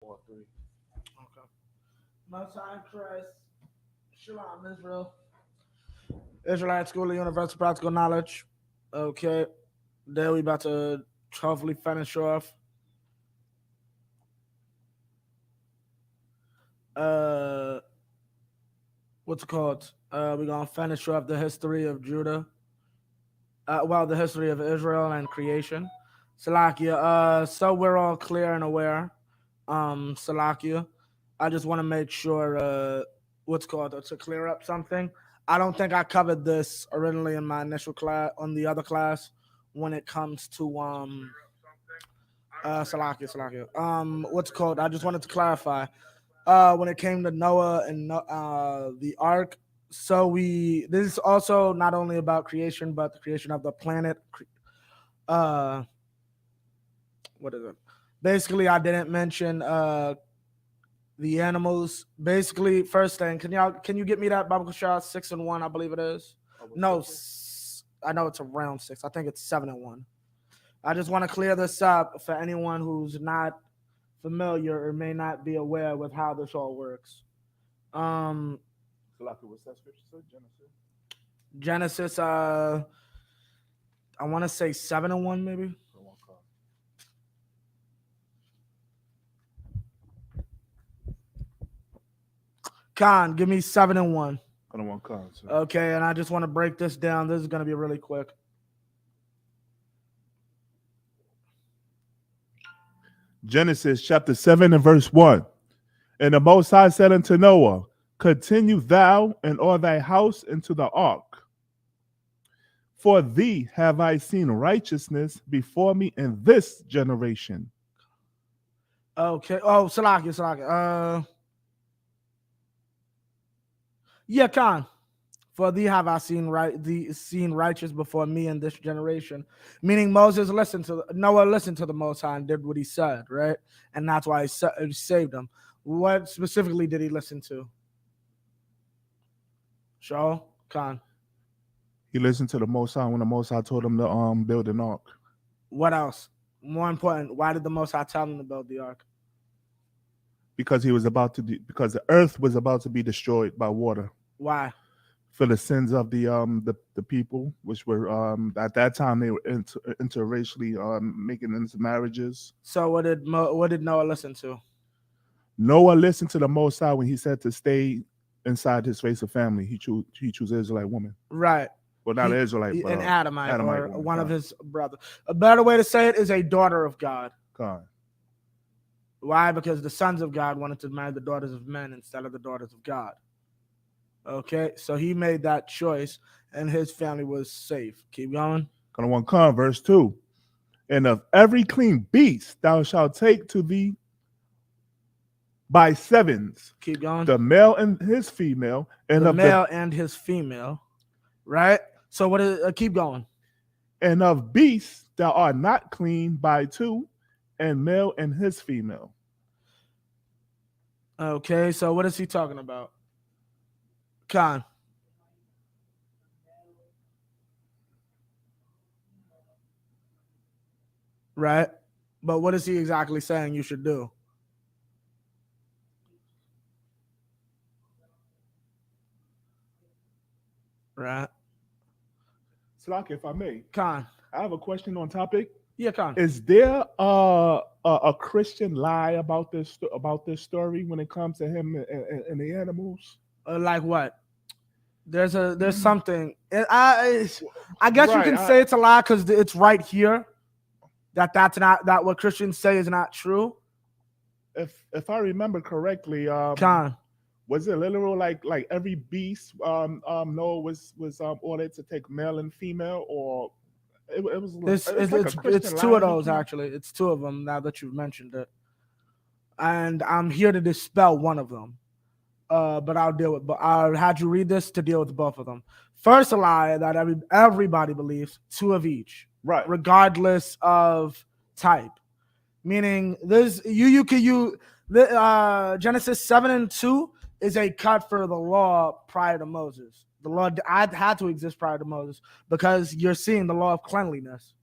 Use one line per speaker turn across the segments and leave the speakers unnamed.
all three.
Okay. Most High Christ, Shalom, Israel. Israelite School of Universal Practical Knowledge. Okay. There we about to hopefully finish off. Uh, what's it called? We're gonna finish off the history of Judah. The history of Israel and creation. Salakia. So we're all clear and aware. Salakia. I just want to make sure. What's called to clear up something. I don't think I covered this originally in my initial class on the other class when it comes to Salakia. What's it called? I just wanted to clarify. When it came to Noah and the ark. So this is also not only about creation, but the creation of the planet. Uh, what is it? Basically, I didn't mention the animals. Basically, first thing, can you get me that Bible shot 6-1? I believe it is. No, I know it's around 6. I think it's 7-1. I just want to clear this up for anyone who's not familiar or may not be aware with how this all works.
So, like, what's that scripture say?
Genesis. I want to say 7-1, maybe. Khan, give me 7-1.
I don't want cards.
Okay, and I just want to break this down. This is going to be really quick.
Genesis chapter 7 and verse 1. And the Most High said unto Noah, continue thou and all thy house into the ark. For thee have I seen righteousness before me in this generation.
Okay. Oh, Salakia. Yeah, Khan. For thee have I seen righteous before me in this generation. Meaning Noah listened to the Most High and did what he said, right? And that's why he saved him. What specifically did he listen to? Show Khan.
He listened to the Most High when the Most High told him to build an ark.
What else? More important, why did the Most High tell him to build the ark?
Because because the earth was about to be destroyed by water.
Why?
For the sins of the people, which were at that time they were interracially making into marriages.
So what did Noah listen to?
Noah listened to the Most High when he said to stay inside his race of family. He chose Israelite woman.
Right.
Well, not an Israelite, but
an Adamite or
woman,
one of his brothers. A better way to say it is a daughter of God.
God.
Why? Because the sons of God wanted to marry the daughters of men instead of the daughters of God. Okay, so he made that choice, and his family was safe. Keep going.
Verse 2. And of every clean beast thou shalt take to thee by sevens.
Keep going.
The male and his female, and
the male and his female. Right. So what is? Keep going.
And of beasts that are not clean by 2, and male and his female.
Okay, so what is he talking about? Khan. Right. But what is he exactly saying you should do? Right.
Slaki, if I may.
Khan.
I have a question on topic.
Yeah, Khan.
Is there a Christian lie about this story when it comes to him and the animals?
Like what? There's something. I guess you can say it's a lie because it's right here. That's not that what Christians say is not true.
If I remember correctly,
Khan.
Was it literal like every beast Noah was ordered to take male and female, or it was
it's 2 of those actually. It's 2 of them now that you've mentioned it, and I'm here to dispel one of them. But I had you read this to deal with both of them. First, a lie that everybody believes, 2 of each,
right?
Regardless of type, meaning this Genesis 7-2 is a cut for the law prior to Moses. The law had to exist prior to Moses because you're seeing the law of cleanliness.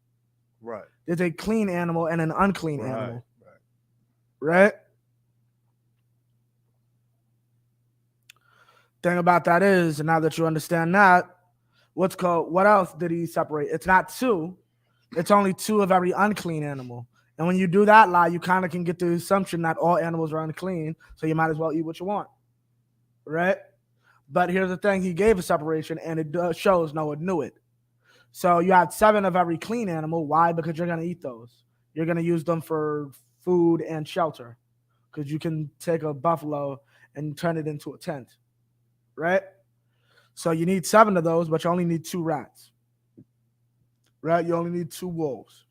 Right.
There's a clean animal and an unclean animal. Right. Thing about that is, now that you understand that, what else did he separate? It's not two. It's only two of every unclean animal. And when you do that lie, you kind of can get the assumption that all animals are unclean, so you might as well eat what you want. Right? But here's the thing, he gave a separation, and it shows Noah knew it. So you have 7 of every clean animal. Why? Because you're going to eat those. You're going to use them for food and shelter, because you can take a buffalo and turn it into a tent. Right? So you need 7 of those, but you only need 2 rats. Right? You only need 2 wolves.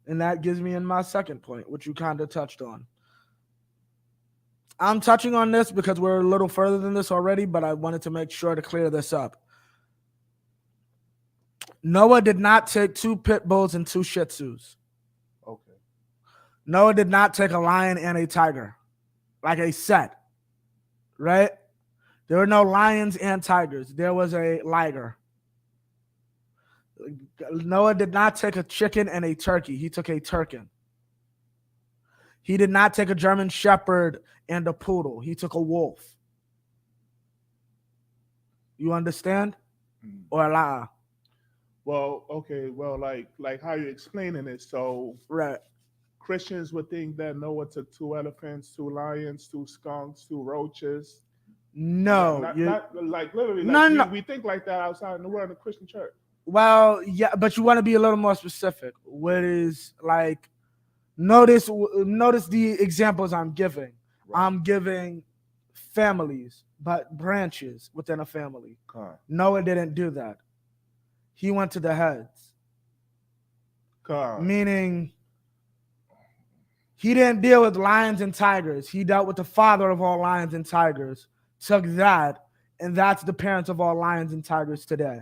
And that gives me in my second point, which you kind of touched on. I'm touching on this because we're a little further than this already, but I wanted to make sure to clear this up. Noah did not take 2 pit bulls and 2 shih tzus.
Okay.
Noah did not take a lion and a tiger, like a set. Right? There were no lions and tigers. There was a liger. Noah did not take a chicken and a turkey. He took a turkin. He did not take a German shepherd and a poodle. He took a wolf. You understand? Or la?
Well, okay. Well, like how you're explaining it. So
Right.
Christians would think that Noah took 2 elephants, 2 lions, 2 skunks, 2 roaches.
No.
Not like literally.
No,
Like
no.
we think like that outside in the world in the Christian church.
Well, yeah, but you want to be a little more specific. What is like? Notice the examples I'm giving.
Right.
I'm giving families, but branches within a family.
Okay.
Noah didn't do that. He went to the heads.
Okay.
Meaning, he didn't deal with lions and tigers. He dealt with the father of all lions and tigers. Took that, and that's the parents of all lions and tigers today.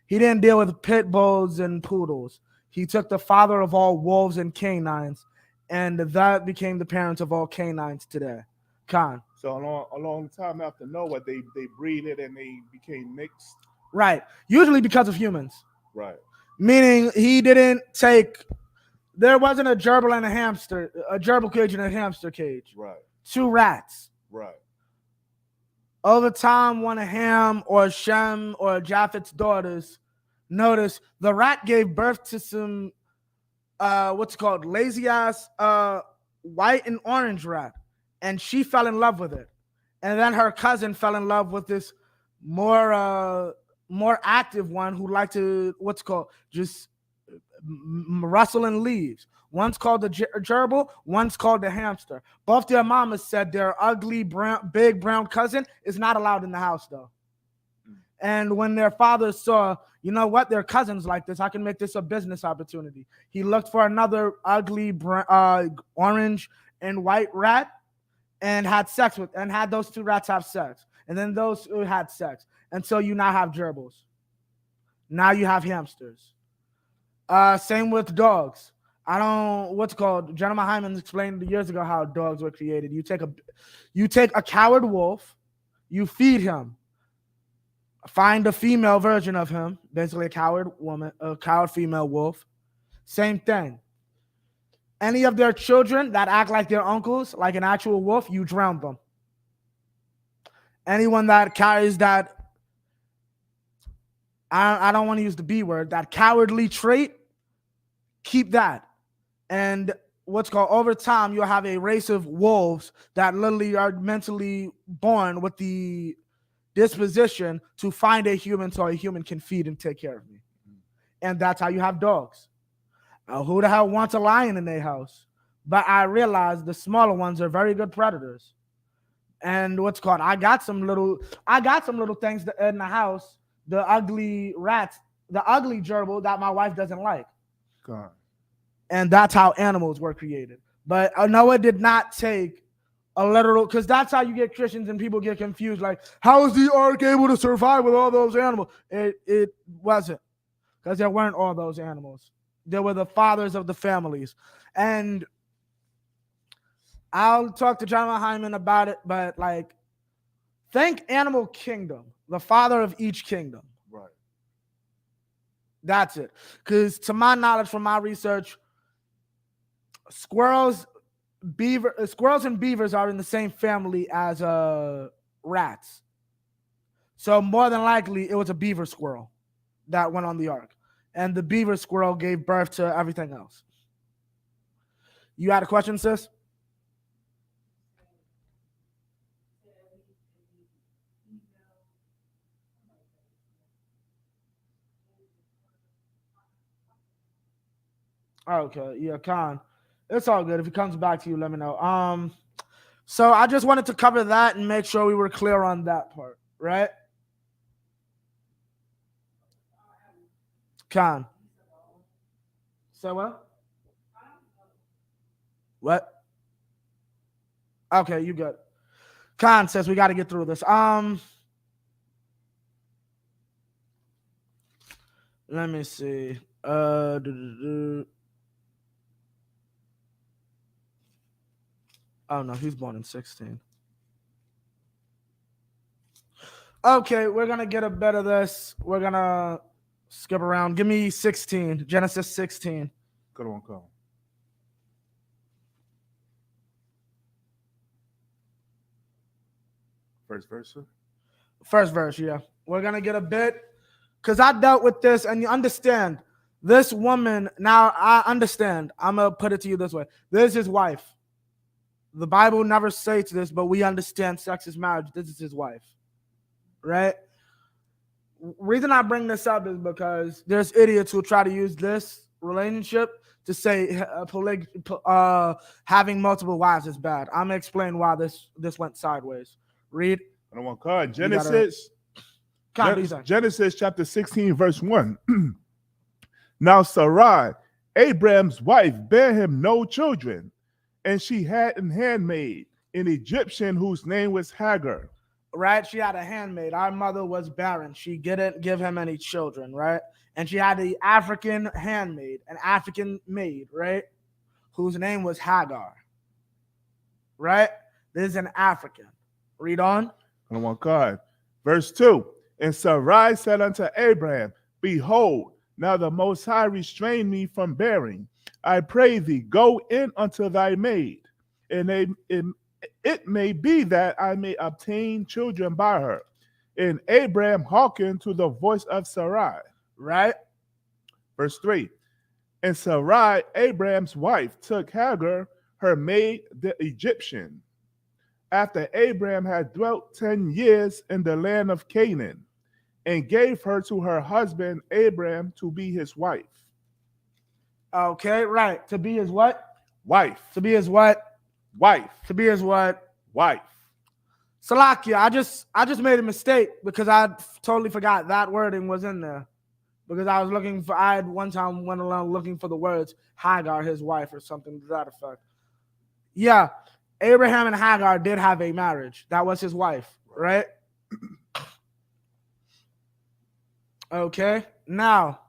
He didn't deal with pit bulls and poodles. He took the father of all wolves and canines, and that became the parents of all canines today. Khan.
So a long time after Noah, they breeded and they became mixed.
Right. Usually because of humans.
Right.
Meaning he didn't take. There wasn't a gerbil and a hamster, a gerbil cage and a hamster cage.
Right.
2 rats.
Right.
Over time, one of Ham or Shem or Japheth's daughters, notice the rat gave birth to some, lazy ass white and orange rat, and she fell in love with it. And then her cousin fell in love with this more active one who liked to just rustling leaves. One's called the gerbil, one's called the hamster. Both their mamas said their ugly, big brown cousin is not allowed in the house, though. And when their father saw, you know what, their cousins like this, I can make this a business opportunity. He looked for another ugly, orange and white rat and had those 2 rats have sex. And then those 2 had sex. And so you now have gerbils. Now you have hamsters. Same with dogs. Jeremiah Hyman explained years ago how dogs were created. You take a coward wolf, you feed him, find a female version of him, basically a coward female wolf. Same thing. Any of their children that act like their uncles, like an actual wolf, you drown them. Anyone that carries that, I don't want to use the B word, that cowardly trait, keep that. And over time, you'll have a race of wolves that literally are mentally born with the disposition to find a human so a human can feed and take care of me. And that's how you have dogs. Now, who the hell wants a lion in their house? But I realize the smaller ones are very good predators. And I got some little things in the house, the ugly rats, the ugly gerbil that my wife doesn't like.
God.
And that's how animals were created. But Noah did not take a literal, because that's how you get Christians and people get confused. Like, how is the ark able to survive with all those animals? It wasn't, because there weren't all those animals. There were the fathers of the families. And I'll talk to John Hyman about it, but think Animal Kingdom, the father of each kingdom.
Right.
That's it. Because to my knowledge, from my research, squirrels and beavers are in the same family as rats. So more than likely, it was a beaver squirrel that went on the ark. And the beaver squirrel gave birth to everything else. You had a question, sis? Okay, yeah, Khan. It's all good. If he comes back to you, let me know. So I just wanted to cover that and make sure we were clear on that part, right? Khan. So what? What? Okay, you good. Khan says we got to get through this. Let me see. Oh no, he's born in 16. Okay, we're gonna get a bit of this. We're gonna skip around. Give me 16. Genesis 16.
Good one, Cole. First verse, sir?
First verse, yeah. We're gonna get a bit because I dealt with this, and you understand this woman. Now I understand. I'm gonna put it to you this way: this is his wife. The Bible never states this, but we understand sex is marriage. This is his wife, right? Reason I bring this up is because there's idiots who try to use this relationship to say having multiple wives is bad. I'm gonna explain why this went sideways. Read.
I don't want card. Genesis. Genesis chapter 16, verse 1. Now Sarai, Abraham's wife, bare him no children, and she had an handmaid, an Egyptian whose name was Hagar.
Right? She had a handmaid. Our mother was barren. She didn't give him any children, right? And she had the African handmaid, an African maid, right? Whose name was Hagar. Right? This is an African. Read on.
I want card. Verse 2. And Sarai said unto Abraham, Behold, now the Most High restrained me from bearing. I pray thee, go in unto thy maid, and it may be that I may obtain children by her. And Abraham hearkened to the voice of Sarai.
Right?
Verse 3. And Sarai, Abraham's wife, took Hagar, her maid, the Egyptian, after Abraham had dwelt 10 years in the land of Canaan, and gave her to her husband Abraham to be his wife.
Okay, right. To be his what?
Wife.
To be his what?
Wife.
To be his what?
Wife.
Salakia, I just made a mistake because I totally forgot that wording was in there. Because I had one time went along looking for the words Hagar, his wife, or something to that effect. Yeah, Abraham and Hagar did have a marriage. That was his wife, right? Okay, now,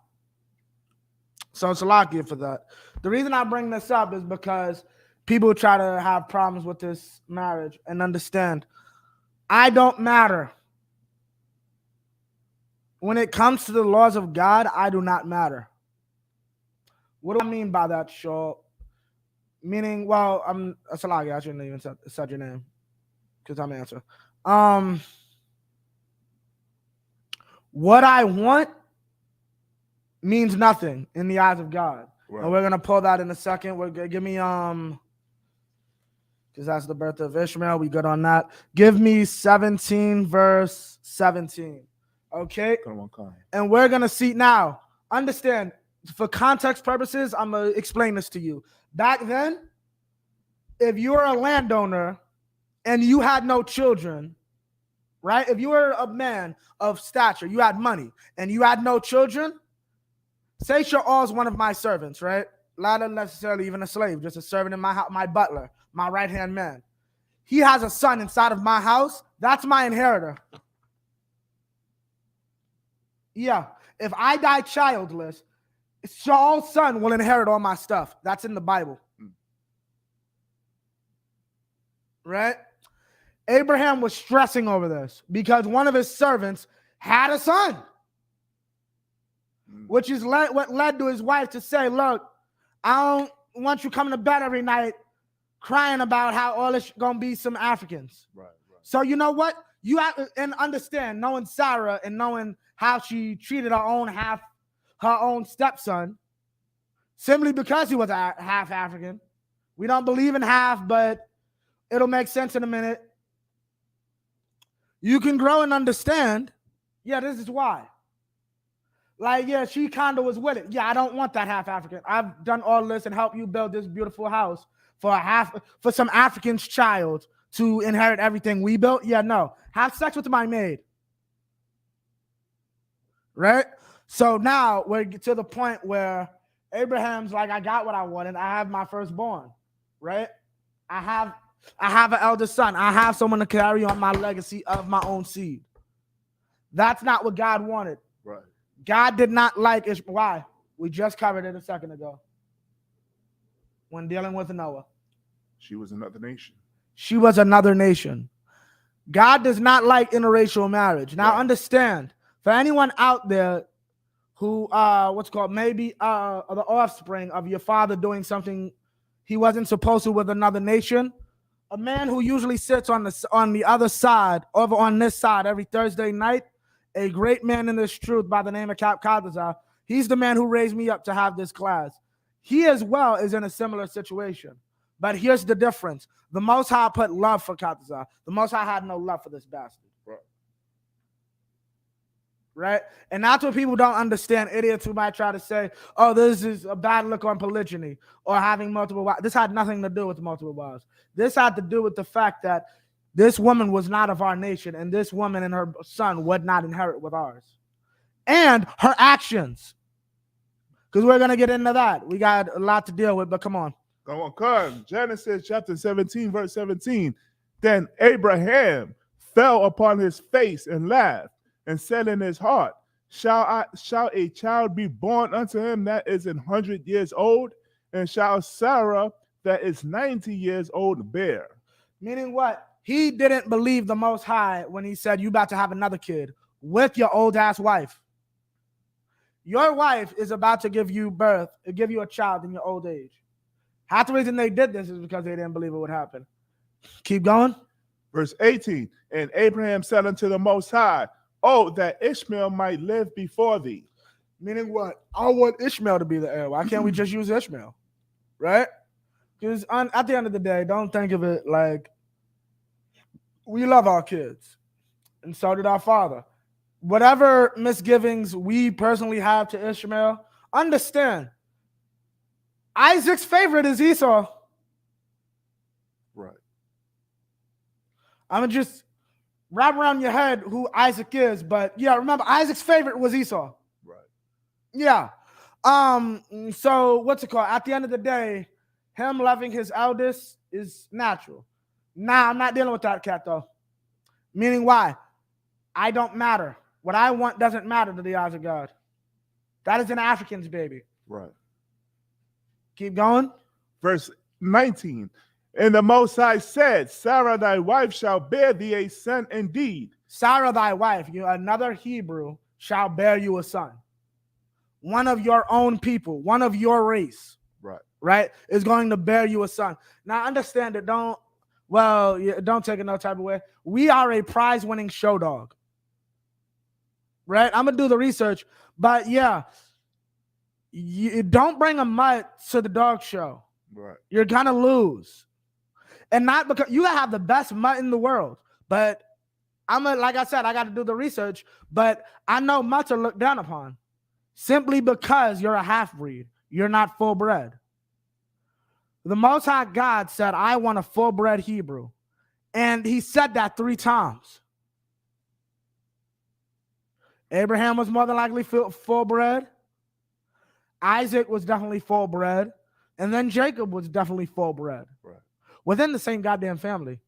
so Salakia for that. The reason I bring this up is because people try to have problems with this marriage and understand, I don't matter. When it comes to the laws of God, I do not matter. What do I mean by that, Shaw? Meaning, well, I'm Salakia. I shouldn't even said your name because I'm answer. What I want means nothing in the eyes of God. Right. And we're gonna pull that in a second. We're gonna give me because that's the birth of Ishmael. We good on that. Give me 17 verse 17. Okay. And we're gonna see now. Understand, for context purposes, I'm gonna explain this to you. Back then, if you were a landowner and you had no children, right? If you were a man of stature, you had money, and you had no children, say Sha'al's one of my servants, right? Not necessarily even a slave, just a servant in my house, my butler, my right-hand man. He has a son inside of my house. That's my inheritor. Yeah. If I die childless, Sha'al's son will inherit all my stuff. That's in the Bible. Right? Abraham was stressing over this because one of his servants had a son, which is what led to his wife to say, look, I don't want you coming to bed every night crying about how all it's going to be some Africans. Right. So you know what? You have and understand, knowing Sarah and knowing how she treated her own stepson, simply because he was half African. We don't believe in half, but it'll make sense in a minute. You can grow and understand. Yeah, this is why. Like, yeah, she kind of was with it. Yeah, I don't want that half African. I've done all this and helped you build this beautiful house for some African's child to inherit everything we built. Yeah, no. Have sex with my maid. Right? So now we're to the point where Abraham's like, I got what I wanted. I have my firstborn. Right? I have an eldest son. I have someone to carry on my legacy of my own seed. That's not what God wanted.
Right.
God did not like Ishmael. Why? We just covered it a second ago. When dealing with Noah.
She was another nation.
She was another nation. God does not like interracial marriage. Now understand, for anyone out there who maybe the offspring of your father doing something he wasn't supposed to with another nation, a man who usually sits on the other side, over on this side every Thursday night, a great man in this truth by the name of Cap Kadazar, he's the man who raised me up to have this class. He as well is in a similar situation. But here's the difference. The Most High put love for Kadazar. The Most High had no love for this bastard. Right? And that's what people don't understand. Idiots who might try to say, oh, this is a bad look on polygyny or having multiple wives. This had nothing to do with multiple wives. This had to do with the fact that this woman was not of our nation, and this woman and her son would not inherit with ours. And her actions. Because we're going to get into that. We got a lot to deal with, but come on.
Go on, come. Genesis chapter 17, verse 17. Then Abraham fell upon his face and laughed, and said in his heart, shall a child be born unto him that is 100 years old? And shall Sarah that is 90 years old bear?
Meaning what? He didn't believe the Most High when he said, you about to have another kid with your old ass wife. Your wife is about to give you birth, give you a child in your old age. Half the reason they did this is because they didn't believe it would happen. Keep going.
Verse 18. And Abraham said unto the Most High, oh, that Ishmael might live before thee.
Meaning what? I want Ishmael to be the heir. Why can't we just use Ishmael? Right? Because at the end of the day, don't think of it like we love our kids. And so did our father. Whatever misgivings we personally have to Ishmael, understand, Isaac's favorite is Esau.
Right.
I'm going to just wrap around your head who Isaac is. But yeah, remember, Isaac's favorite was Esau.
Right.
Yeah. So what's it called? At the end of the day, him loving his eldest is natural. Nah, I'm not dealing with that cat though. Meaning why? I don't matter. What I want doesn't matter to the eyes of God. That is an African's baby.
Right.
Keep going.
Verse 19. And the Most High said, Sarah thy wife shall bear thee a son indeed.
Sarah thy wife, another Hebrew, shall bear you a son. One of your own people, one of your race. Right, is going to bear you a son. Now understand it. Don't take it no type of way. We are a prize-winning show dog. Right? I'm going to do the research. But yeah, you don't bring a mutt to the dog show.
Right.
You're going to lose. And not because you have the best mutt in the world. But like I said, I got to do the research. But I know mutts are looked down upon. Simply because you're a half-breed. You're not full-bred. The Most High God said, I want a full-bred Hebrew. And he said that 3 times. Abraham was more than likely full-bred. Isaac was definitely full-bred. And then Jacob was definitely full-bred.
Right.
Within the same goddamn family.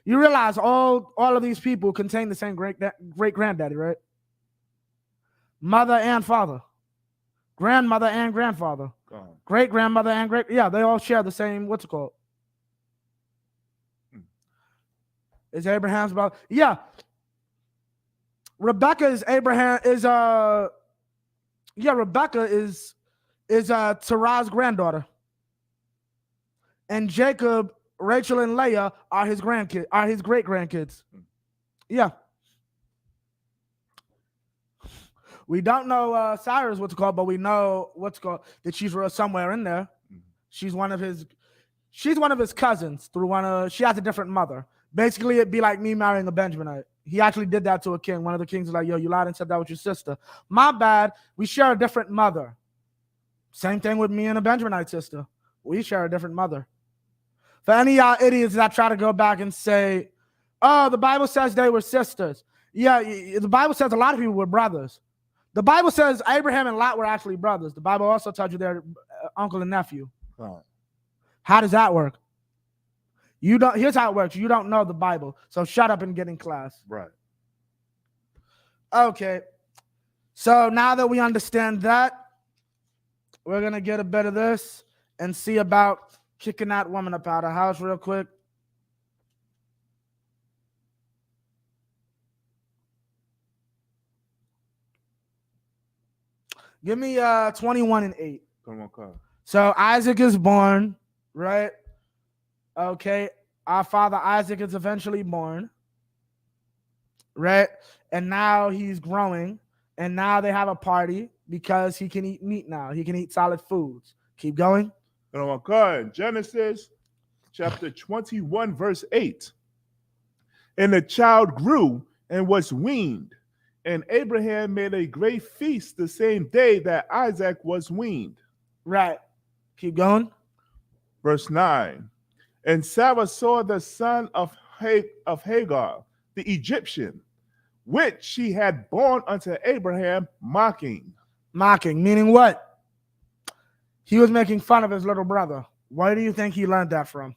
You realize all of these people contain the same great-granddaddy, right? Mother and father. Grandmother and grandfather. Great-grandmother and they all share the same, what's it called? Is Abraham's brother? Yeah. Rebecca is Terah's granddaughter. And Jacob, Rachel, and Leah are his great-grandkids. Yeah. We don't know Cyrus what's called, but we know what's called that she's somewhere in there.
Mhm.
She's one of his cousins through she has a different mother. Basically, it'd be like me marrying a Benjaminite. He actually did that to a king. One of the kings was like, yo, you lied and said that with your sister. My bad. We share a different mother. Same thing with me and a Benjaminite sister. We share a different mother. For any of y'all idiots that try to go back and say, oh, the Bible says they were sisters. Yeah, the Bible says a lot of people were brothers. The Bible says Abraham and Lot were actually brothers. The Bible also tells you they're uncle and nephew.
Right.
How does that work? Here's how it works. You don't know the Bible, so shut up and get in class.
Right.
Okay. So now that we understand that, we're gonna get a bit of this and see about kicking that woman up out of the house real quick. Give me 21 and 8.
Come on, come.
So Isaac is born, right? Okay. Our father Isaac is eventually born, right? And now he's growing, and now they have a party because he can eat meat now. He can eat solid foods. Keep going.
Come on, come. Genesis chapter 21, verse 8. And the child grew and was weaned, and Abraham made a great feast the same day that Isaac was weaned.
Right. Keep going.
Verse 9. And Sarah saw the son of Hagar, the Egyptian, which she had born unto Abraham, mocking.
Mocking, meaning what? He was making fun of his little brother. Where do you think he learned that from?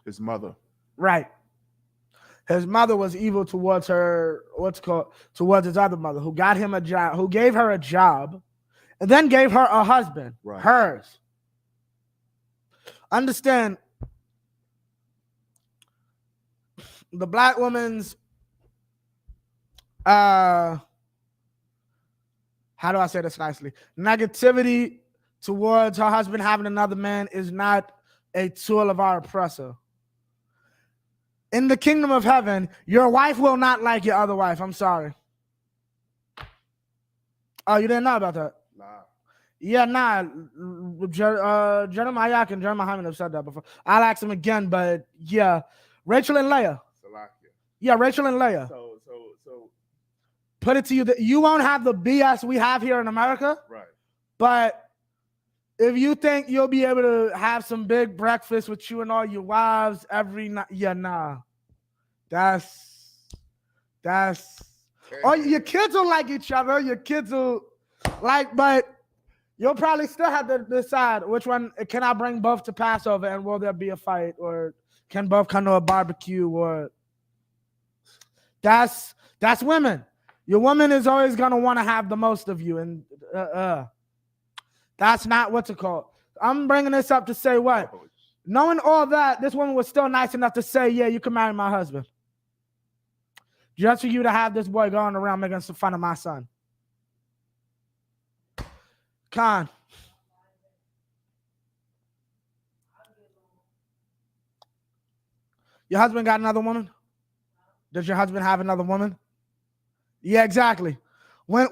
His mother.
Right. His mother was evil towards towards his other mother, who got him a job, who gave her a job, and then gave her a husband,
Right.
Hers. Understand, the black woman's, how do I say this nicely? Negativity towards her husband having another man is not a tool of our oppressor. In the kingdom of heaven, your wife will not like your other wife. I'm sorry. Oh, you didn't know about that?
Nah.
Yeah, nah. Jeremiah and Jeremiah have said that before. I'll ask him again, but yeah. Rachel and Leah.
Salakia.
Yeah, Rachel and Leah.
So.
Put it to you that you won't have the BS we have here in America.
Right.
But if you think you'll be able to have some big breakfast with you and all your wives every night, yeah, nah. That's oh, your kids will like each other. Your kids will like, but you'll probably still have to decide which one. Can I bring both to Passover, and will there be a fight, or can both come to a barbecue? Or that's women. Your woman is always gonna want to have the most of you, and that's not what's it called. I'm bringing this up to say what? Knowing all that, this woman was still nice enough to say, yeah, you can marry my husband. Just for you to have this boy going around making some fun of my son. Khan. Your husband got another woman? Does your husband have another woman? Yeah, exactly. When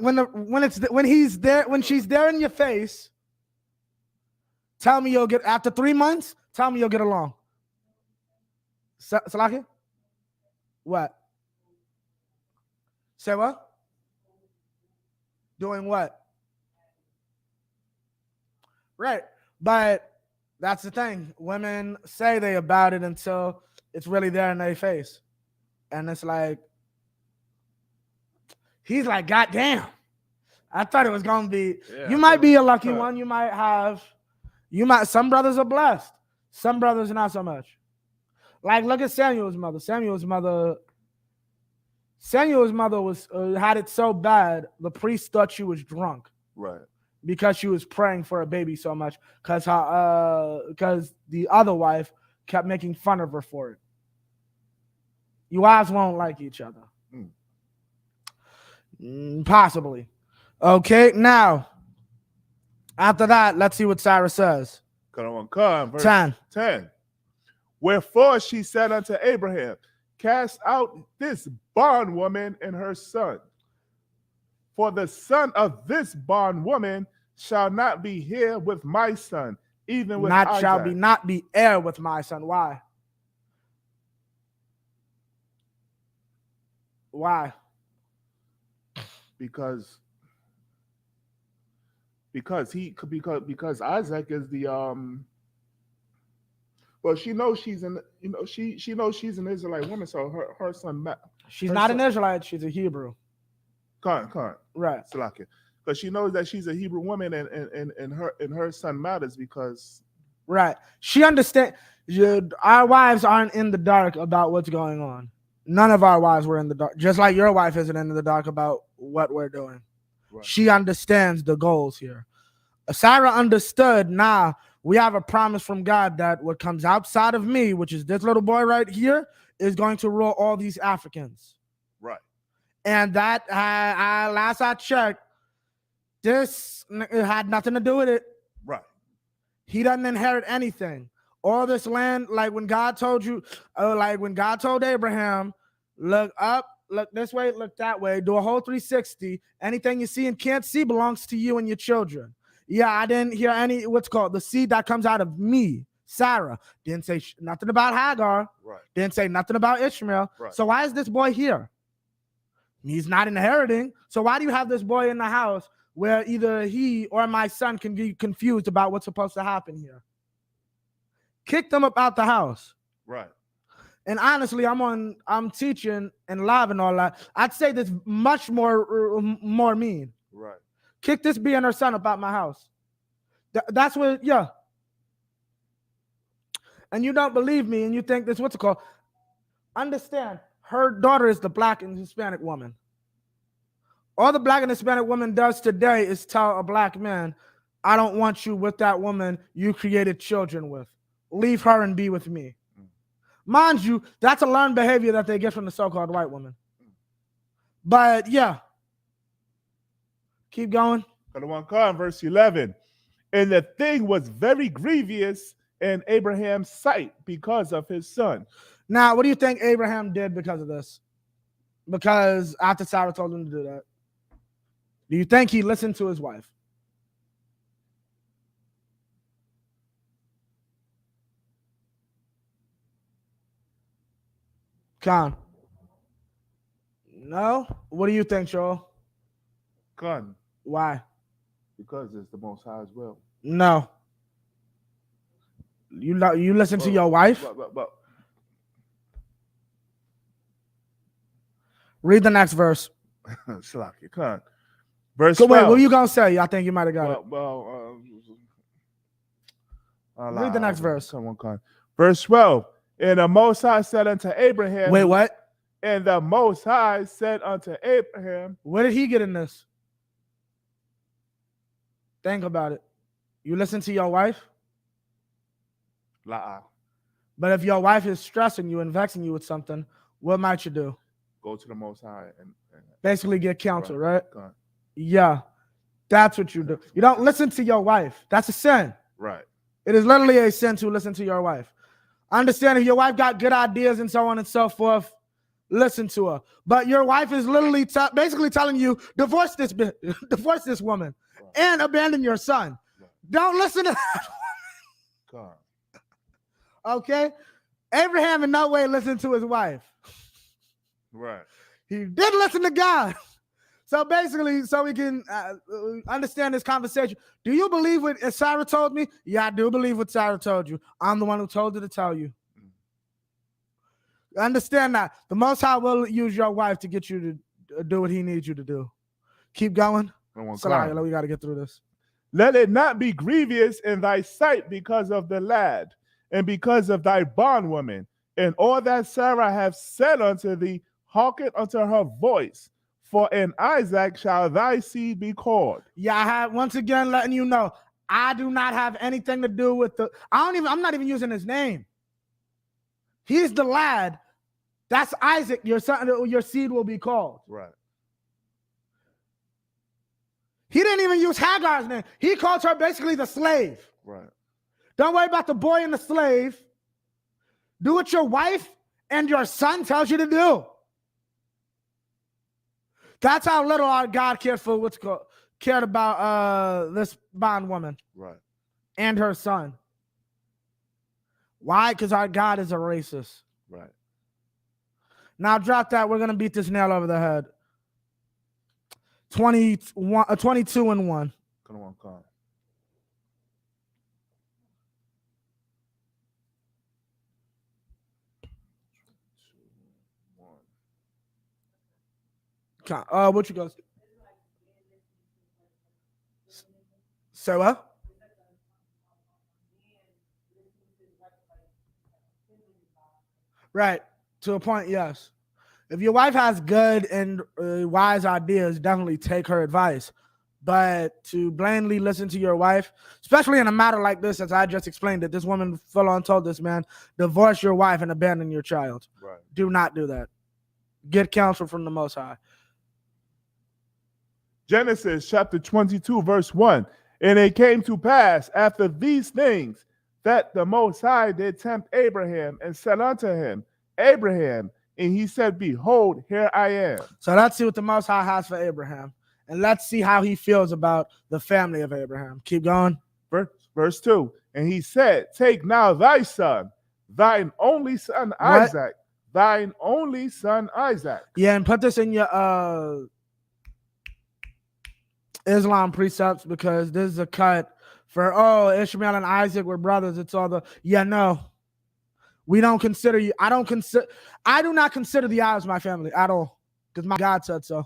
she's there in your face, tell me you'll get, after 3 months, tell me you'll get along. Salakia? What? Say what? Doing what? Right. But that's the thing. Women say they about it until it's really there in their face. And it's like, he's like, God damn. I thought it was going to be, you might be a lucky one. Some brothers are blessed. Some brothers not so much. Like, look at Samuel's mother. Samuel's mother was had it so bad, the priest thought she was drunk.
Right.
Because she was praying for a baby so much, because the other wife kept making fun of her for it. You wives won't like each other. Possibly. Okay, now, after that, let's see what Sarah says.
Come on, verse
10.
10. Wherefore she said unto Abraham, cast out this bondwoman and her son. For the son of this bondwoman shall not be here with my son, even with
Not
Isaac.
shall be, not be heir with my son. Why? Why?
Because Isaac is the well, she knows she's an she knows she's an Israelite woman, so her son
She's
her
not
son,
an Israelite. She's a Hebrew.
Can't
Right.
Salakia. Because she knows that she's a Hebrew woman, and her son matters because
Right. She understands. Our wives aren't in the dark about what's going on. None of our wives were in the dark. Just like your wife isn't in the dark about what we're doing.
Right.
She understands the goals here. Sarah understood, we have a promise from God that what comes outside of me, which is this little boy right here, is going to rule all these Africans.
Right.
And that, last I checked, it had nothing to do with it.
Right.
He doesn't inherit anything. All this land, like when God told you, like when God told Abraham, look up, look this way, look that way, do a whole 360. Anything you see and can't see belongs to you and your children. Yeah, I didn't hear the seed that comes out of me, Sarah. Didn't say nothing about Hagar.
Right.
Didn't say nothing about Ishmael.
Right.
So why is this boy here? He's not inheriting. So why do you have this boy in the house where either he or my son can be confused about what's supposed to happen here? Kick them up out the house.
Right.
And honestly, I'm teaching and live and all that. I'd say this much more mean.
Right.
Kick this B and her son up out my house. That's what, yeah. And you don't believe me and you think this, what's it called? Understand, her daughter is the Black and Hispanic woman. All the Black and Hispanic woman does today is tell a Black man, I don't want you with that woman you created children with. Leave her and be with me. Mind you, that's a learned behavior that they get from the so-called white woman. But yeah. Keep going.
Verse 11. And the thing was very grievous in Abraham's sight because of his son.
Now, what do you think Abraham did because of this? Because after Sarah told him to do that. Do you think he listened to his wife? Khan. No? What do you think, Joel?
Khan.
Why?
Because it's the Most High as well.
No. You listen to your wife?
But.
Read the next verse.
Salaki, Khan. Verse
So
12.
wait, what were you going to say? I think you might have got it. Read the next verse.
Come on, Khan. Verse 12. And the Most High said unto Abraham.
Wait, what?
And the Most High said unto Abraham.
Where did he get in this? Think about it. You listen to your wife?
La'a.
But if your wife is stressing you and vexing you with something, what might you do?
Go to the Most High and
basically get counsel, right?
God.
Yeah. That's what you do. You don't listen to your wife. That's a sin.
Right.
It is literally a sin to listen to your wife. Understand if your wife got good ideas and so on and so forth, listen to her. But your wife is literally basically telling you, divorce this woman, right, and abandon your son. Right. Don't listen to that. God. Okay? Abraham in no way listened to his wife.
Right.
He did listen to God. So basically, so we can understand this conversation. Do you believe what Sarah told me? Yeah, I do believe what Sarah told you. I'm the one who told her to tell you. Understand that. The Most High will use your wife to get you to do what he needs you to do. Keep going. Sorry, we got to get through this.
Let it not be grievous in thy sight because of the lad, and because of thy bondwoman, and all that Sarah hath said unto thee, hearken unto her voice. For in Isaac shall thy seed be called.
Yeah, I have once again letting you know, I do not have anything to do with I'm not even using his name. He's the lad. That's Isaac, your son, your seed will be called.
Right.
He didn't even use Hagar's name. He called her basically the slave.
Right.
Don't worry about the boy and the slave. Do what your wife and your son tells you to do. That's how little our God cared about this bondwoman
Right.
and her son. Why? Because our God is a racist.
Right.
Now drop that. We're gonna beat this nail over the head. 22-1.
Come on, come.
What you go? Say what? Right. To a point, yes. If your wife has good and wise ideas, definitely take her advice. But to blindly listen to your wife, especially in a matter like this, as I just explained it, this woman full on told this man, divorce your wife and abandon your child.
Right.
Do not do that. Get counsel from the Most High.
Genesis chapter 22, verse 1. And it came to pass after these things that the Most High did tempt Abraham and said unto him, Abraham, and he said, Behold, here I am.
So let's see what the Most High has for Abraham. And let's see how he feels about the family of Abraham. Keep going.
Verse 2. And he said, Take now thy son, thine only son Isaac, thine only son Isaac.
Yeah, and put this in your Islam precepts, because this is a cut for, Ishmael and Isaac were brothers. It's all no. We don't consider you. I do not consider the Arabs my family at all, because my God said so.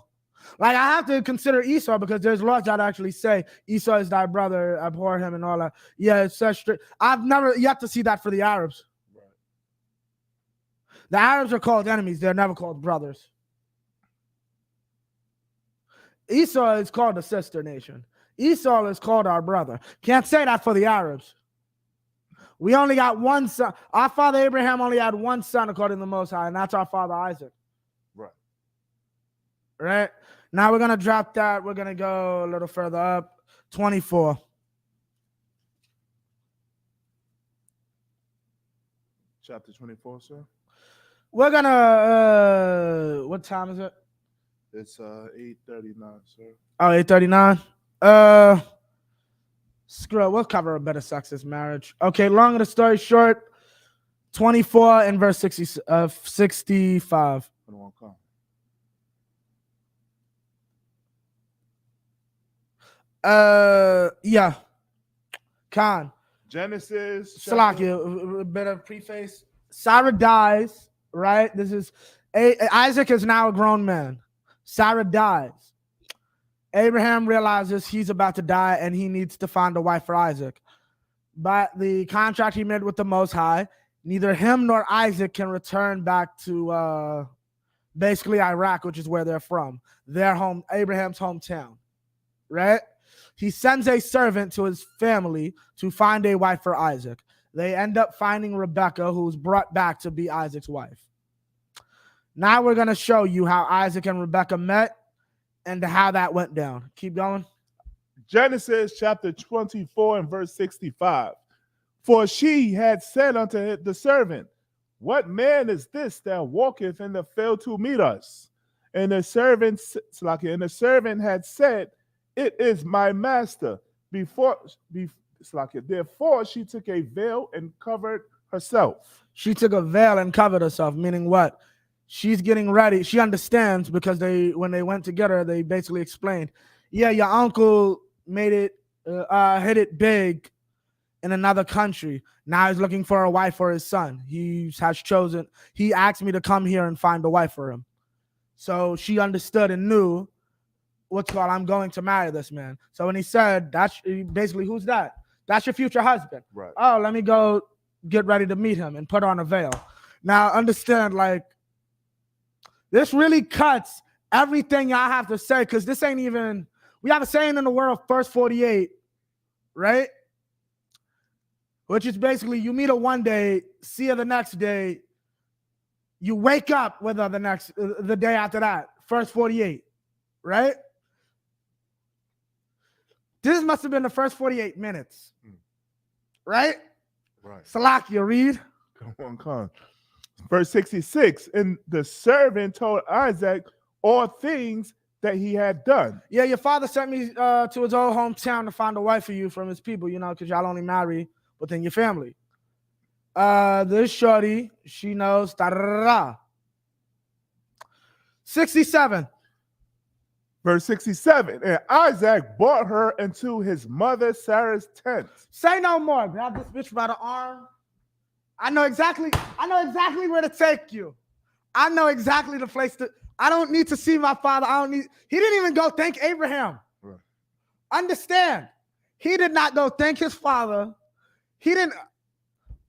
Like, I have to consider Esau because there's laws that actually say Esau is thy brother, abhor him and all that. Yeah, it's such strict. I've never yet to see that for the Arabs.
Right.
The Arabs are called enemies. They're never called brothers. Esau is called a sister nation. Esau is called our brother. Can't say that for the Arabs. We only got one son. Our father Abraham only had one son according to the Most High, and that's our father Isaac.
Right.
Right? Now we're going to drop that. We're going to go a little further up. 24.
Chapter 24, sir.
We're going to, what time is it?
It's 8:39, sir.
Oh, 8:39. Screw it. We'll cover a bit of sexist marriage. Okay, long of the story short, 24 and verse 65. Yeah. Khan.
Genesis.
Salakia, a bit of preface. Sarah dies, right? This is Isaac is now a grown man. Sarah dies. Abraham realizes he's about to die and he needs to find a wife for Isaac. But the contract he made with the Most High, neither him nor Isaac can return back to basically Iraq, which is where they're from. Their home, Abraham's hometown, right? He sends a servant to his family to find a wife for Isaac. They end up finding Rebecca, who's brought back to be Isaac's wife. Now we're going to show you how Isaac and Rebecca met and how that went down. Keep going.
Genesis chapter 24 and verse 65. For she had said unto the servant, What man is this that walketh in the field to meet us? And the servant had said, It is my master. Therefore she took a veil and covered herself.
She took a veil and covered herself, meaning what? She's getting ready. She understands because when they went together, they basically explained, yeah, your uncle made it, hit it big in another country. Now he's looking for a wife for his son. He asked me to come here and find a wife for him. So she understood and knew I'm going to marry this man. So when he said, that's basically, who's that? That's your future husband.
Right.
Oh, let me go get ready to meet him and put on a veil. Now understand, this really cuts everything y'all have to say, because this ain't even, we have a saying in the world, first 48, right? Which is basically you meet her one day, see her the next day, you wake up with her the day after that, first 48, right? This must have been the first 48 minutes, right?
Right.
Salakia, read.
Come on, come. Verse 66. And the servant told Isaac all things that he had done.
Yeah, your father sent me to his old hometown to find a wife for you from his people, because y'all only marry within your family. This shorty, she knows. 67.
Verse 67. And Isaac brought her into his mother Sarah's tent.
Say no more. Grab this bitch by the arm. I know exactly where to take you. I know exactly the place to. I don't need to see my father. He didn't even go thank Abraham.
Right.
Understand. He did not go thank his father. He didn't.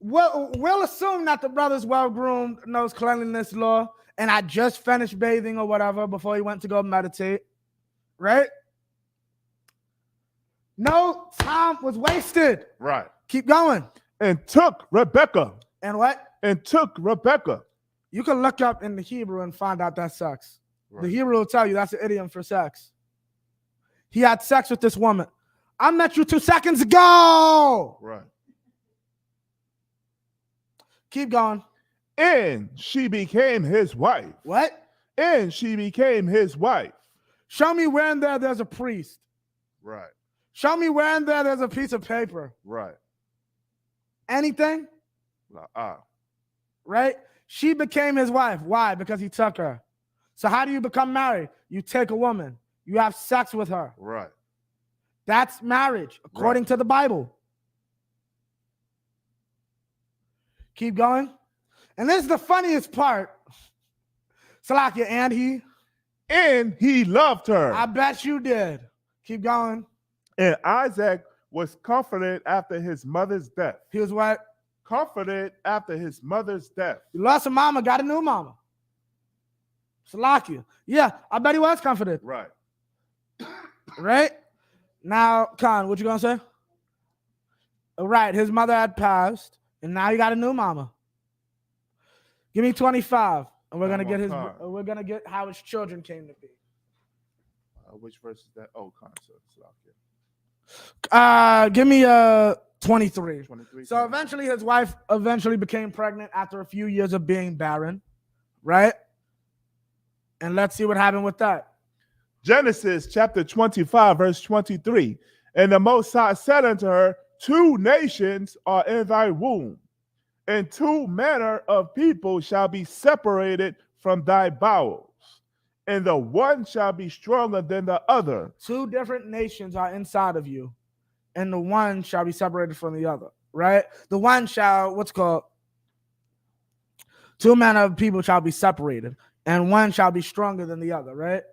We'll assume that the brother's well-groomed, knows cleanliness law, and I just finished bathing or whatever before he went to go meditate. Right? No time was wasted.
Right.
Keep going.
And took Rebekah.
And what?
And took Rebekah.
You can look up in the Hebrew and find out that's sex.
Right.
The Hebrew will tell you that's an idiom for sex. He had sex with this woman. I met you 2 seconds ago.
Right.
Keep going.
And she became his wife.
What?
And she became his wife.
Show me where in there's a priest.
Right.
Show me where in there's a piece of paper.
Right.
Anything? Right? She became his wife. Why? Because he took her. So how do you become married? You take a woman. You have sex with her.
Right.
That's marriage, according to the Bible. Keep going. And this is the funniest part. Salakia,
and he loved her.
I bet you did. Keep going.
And Isaac was comforted after his mother's death.
He was what?
Comforted after his mother's death.
You lost a mama, got a new mama. Salakia. Yeah, I bet he was comforted.
Right.
Right? Now, Khan, what you gonna say? Right, his mother had passed, and now he got a new mama. Give me 25, and we're gonna get how his children came to be.
Which verse is that? Oh, concept.
Give me 23.
23.
So eventually his wife became pregnant after a few years of being barren, right? And let's see what happened with that.
Genesis chapter 25, verse 23. And the Most High said unto her, 2 nations are in thy womb, and 2 manner of people shall be separated from thy bowels, and the one shall be stronger than the other.
2 different nations are inside of you, and the one shall be separated from the other, right? The one shall, 2 manner of people shall be separated, and one shall be stronger than the other, right?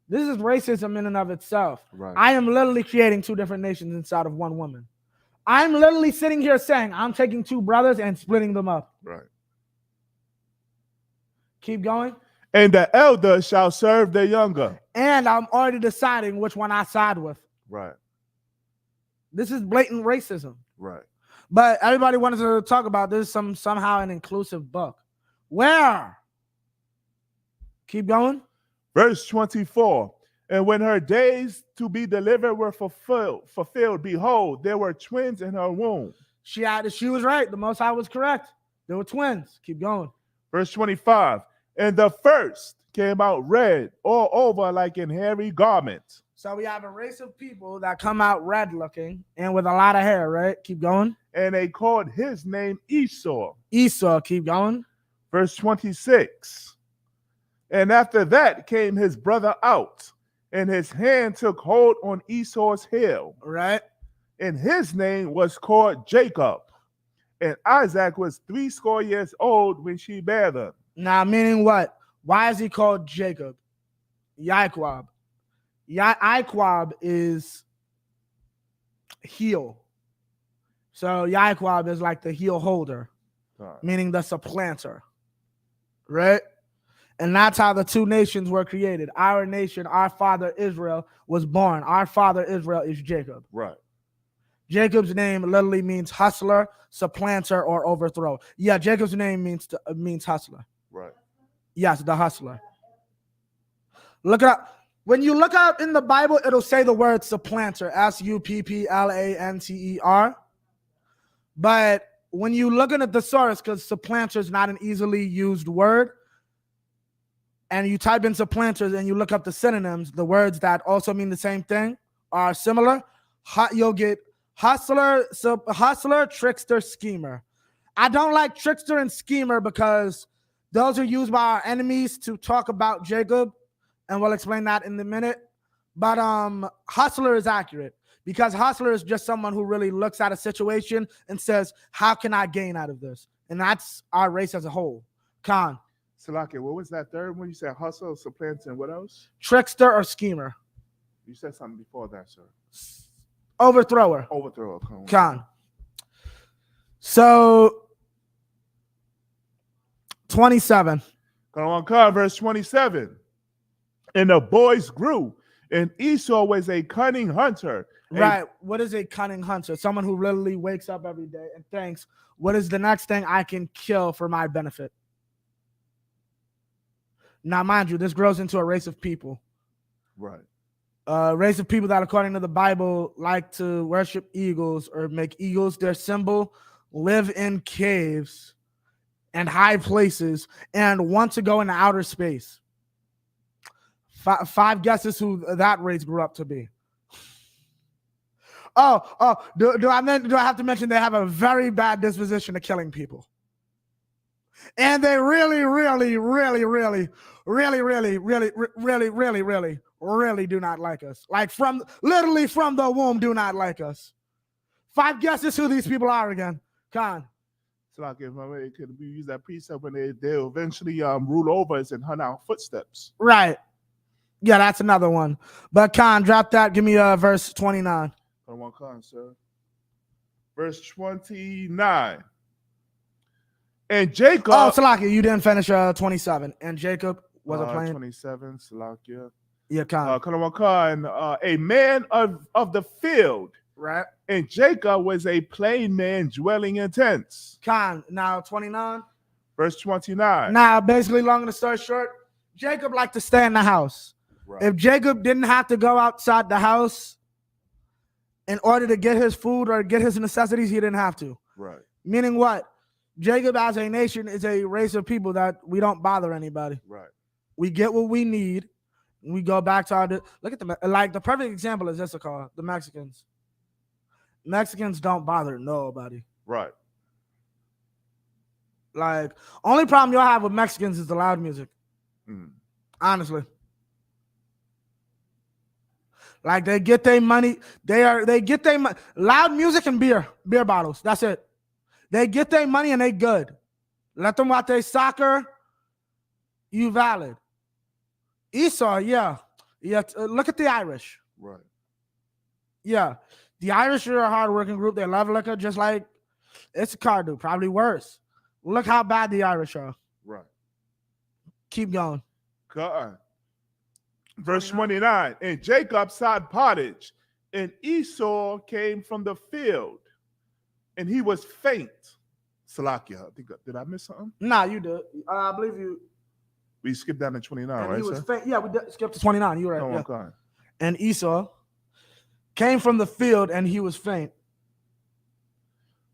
This is racism in and of itself.
Right.
I am literally creating 2 different nations inside of one woman. I'm literally sitting here saying I'm taking 2 brothers and splitting them up.
Right.
Keep going.
And the elder shall serve the younger.
And I'm already deciding which one I side with.
Right.
This is blatant racism.
Right.
But everybody wanted to talk about this somehow an inclusive book. Where? Keep going.
Verse 24. And when her days to be delivered were fulfilled, behold, there were twins in her womb.
She was right. The Most High was correct. There were twins. Keep going.
Verse 25. And the first came out red all over like in hairy garments.
So we have a race of people that come out red looking and with a lot of hair, right? Keep going.
And they called his name Esau.
Esau, keep going.
Verse 26. And after that came his brother out, and his hand took hold on Esau's heel.
Right.
And his name was called Jacob. And Isaac was 80 years old when she bare them.
Now, meaning what? Why is he called Jacob? Yaquab. Yaquab is heel. So Yaquab is like the heel holder, meaning the supplanter. Right? And that's how the 2 nations were created. Our nation, our father Israel, was born. Our father Israel is Jacob.
Right.
Jacob's name literally means hustler, supplanter, or overthrow. Yeah, Jacob's name means hustler.
Right.
Yes, the hustler. Look it up. When you look up in the Bible, it'll say the word supplanter, supplanter. But when you look at the thesaurus, because supplanter is not an easily used word, and you type in supplanters and you look up the synonyms, the words that also mean the same thing are similar. You'll get hustler, trickster, schemer. I don't like trickster and schemer because those are used by our enemies to talk about Jacob, and we'll explain that in a minute. But hustler is accurate because hustler is just someone who really looks at a situation and says, how can I gain out of this? And that's our race as a whole. Khan.
Salakia, what was that third one? You said hustle, supplanter, and what else?
Trickster or schemer.
You said something before that, sir.
Overthrower.
Overthrower.
Khan. So 27.
Come on, Khan, verse 27. And the boys grew, and Esau was a cunning hunter.
Right. What is a cunning hunter? Someone who literally wakes up every day and thinks, what is the next thing I can kill for my benefit? Now, mind you, this grows into a race of people.
Right.
Race of people that, according to the Bible, like to worship eagles or make eagles their symbol, live in caves and high places, and want to go into outer space. Five guesses who that race grew up to be. Do I have to mention they have a very bad disposition to killing people? And they really do not like us. Like literally from the womb do not like us. 5 guesses who these people are again. Khan.
So like if could we use that precept when they'll eventually rule over us and hunt our footsteps.
Right. Yeah, that's another one. But Khan, drop that. Give me verse 29.
Come on, Khan, sir. Verse 29. And Jacob.
Oh, Salakia, you didn't finish 27. And Jacob was a plane.
27, Salakia.
Yeah, Khan.
Come on, Khan. A man of the field.
Right.
And Jacob was a plain man dwelling in tents.
Khan, now 29.
Verse 29.
Now, basically, long and the story short, Jacob liked to stay in the house.
Right.
If Jacob didn't have to go outside the house in order to get his food or get his necessities, he didn't have to.
Right.
Meaning what? Jacob as a nation is a race of people that we don't bother anybody.
Right.
We get what we need. And we go back to our, look at the perfect example is Issachar, the Mexicans. Mexicans don't bother nobody.
Right.
Like, only problem you'll have with Mexicans is the loud music. Honestly. Like, they get their money. They get their loud music and beer bottles. That's it. They get their money and they good. Let them watch their soccer. You valid. Esau, yeah. Look at the Irish.
Right.
Yeah. The Irish are a hardworking group. They love liquor just like Issachar do. Probably worse. Look how bad the Irish are.
Right.
Keep going.
God. Verse 29. And Jacob sod pottage, and Esau came from the field, and he was faint. Salakia, did I miss something?
Nah, you did. I believe you.
We skipped down to 29,
And
right?
he was faint. Yeah, we skipped to 29. You were right.
Oh,
Yeah.
okay.
And Esau came from the field, and he was faint.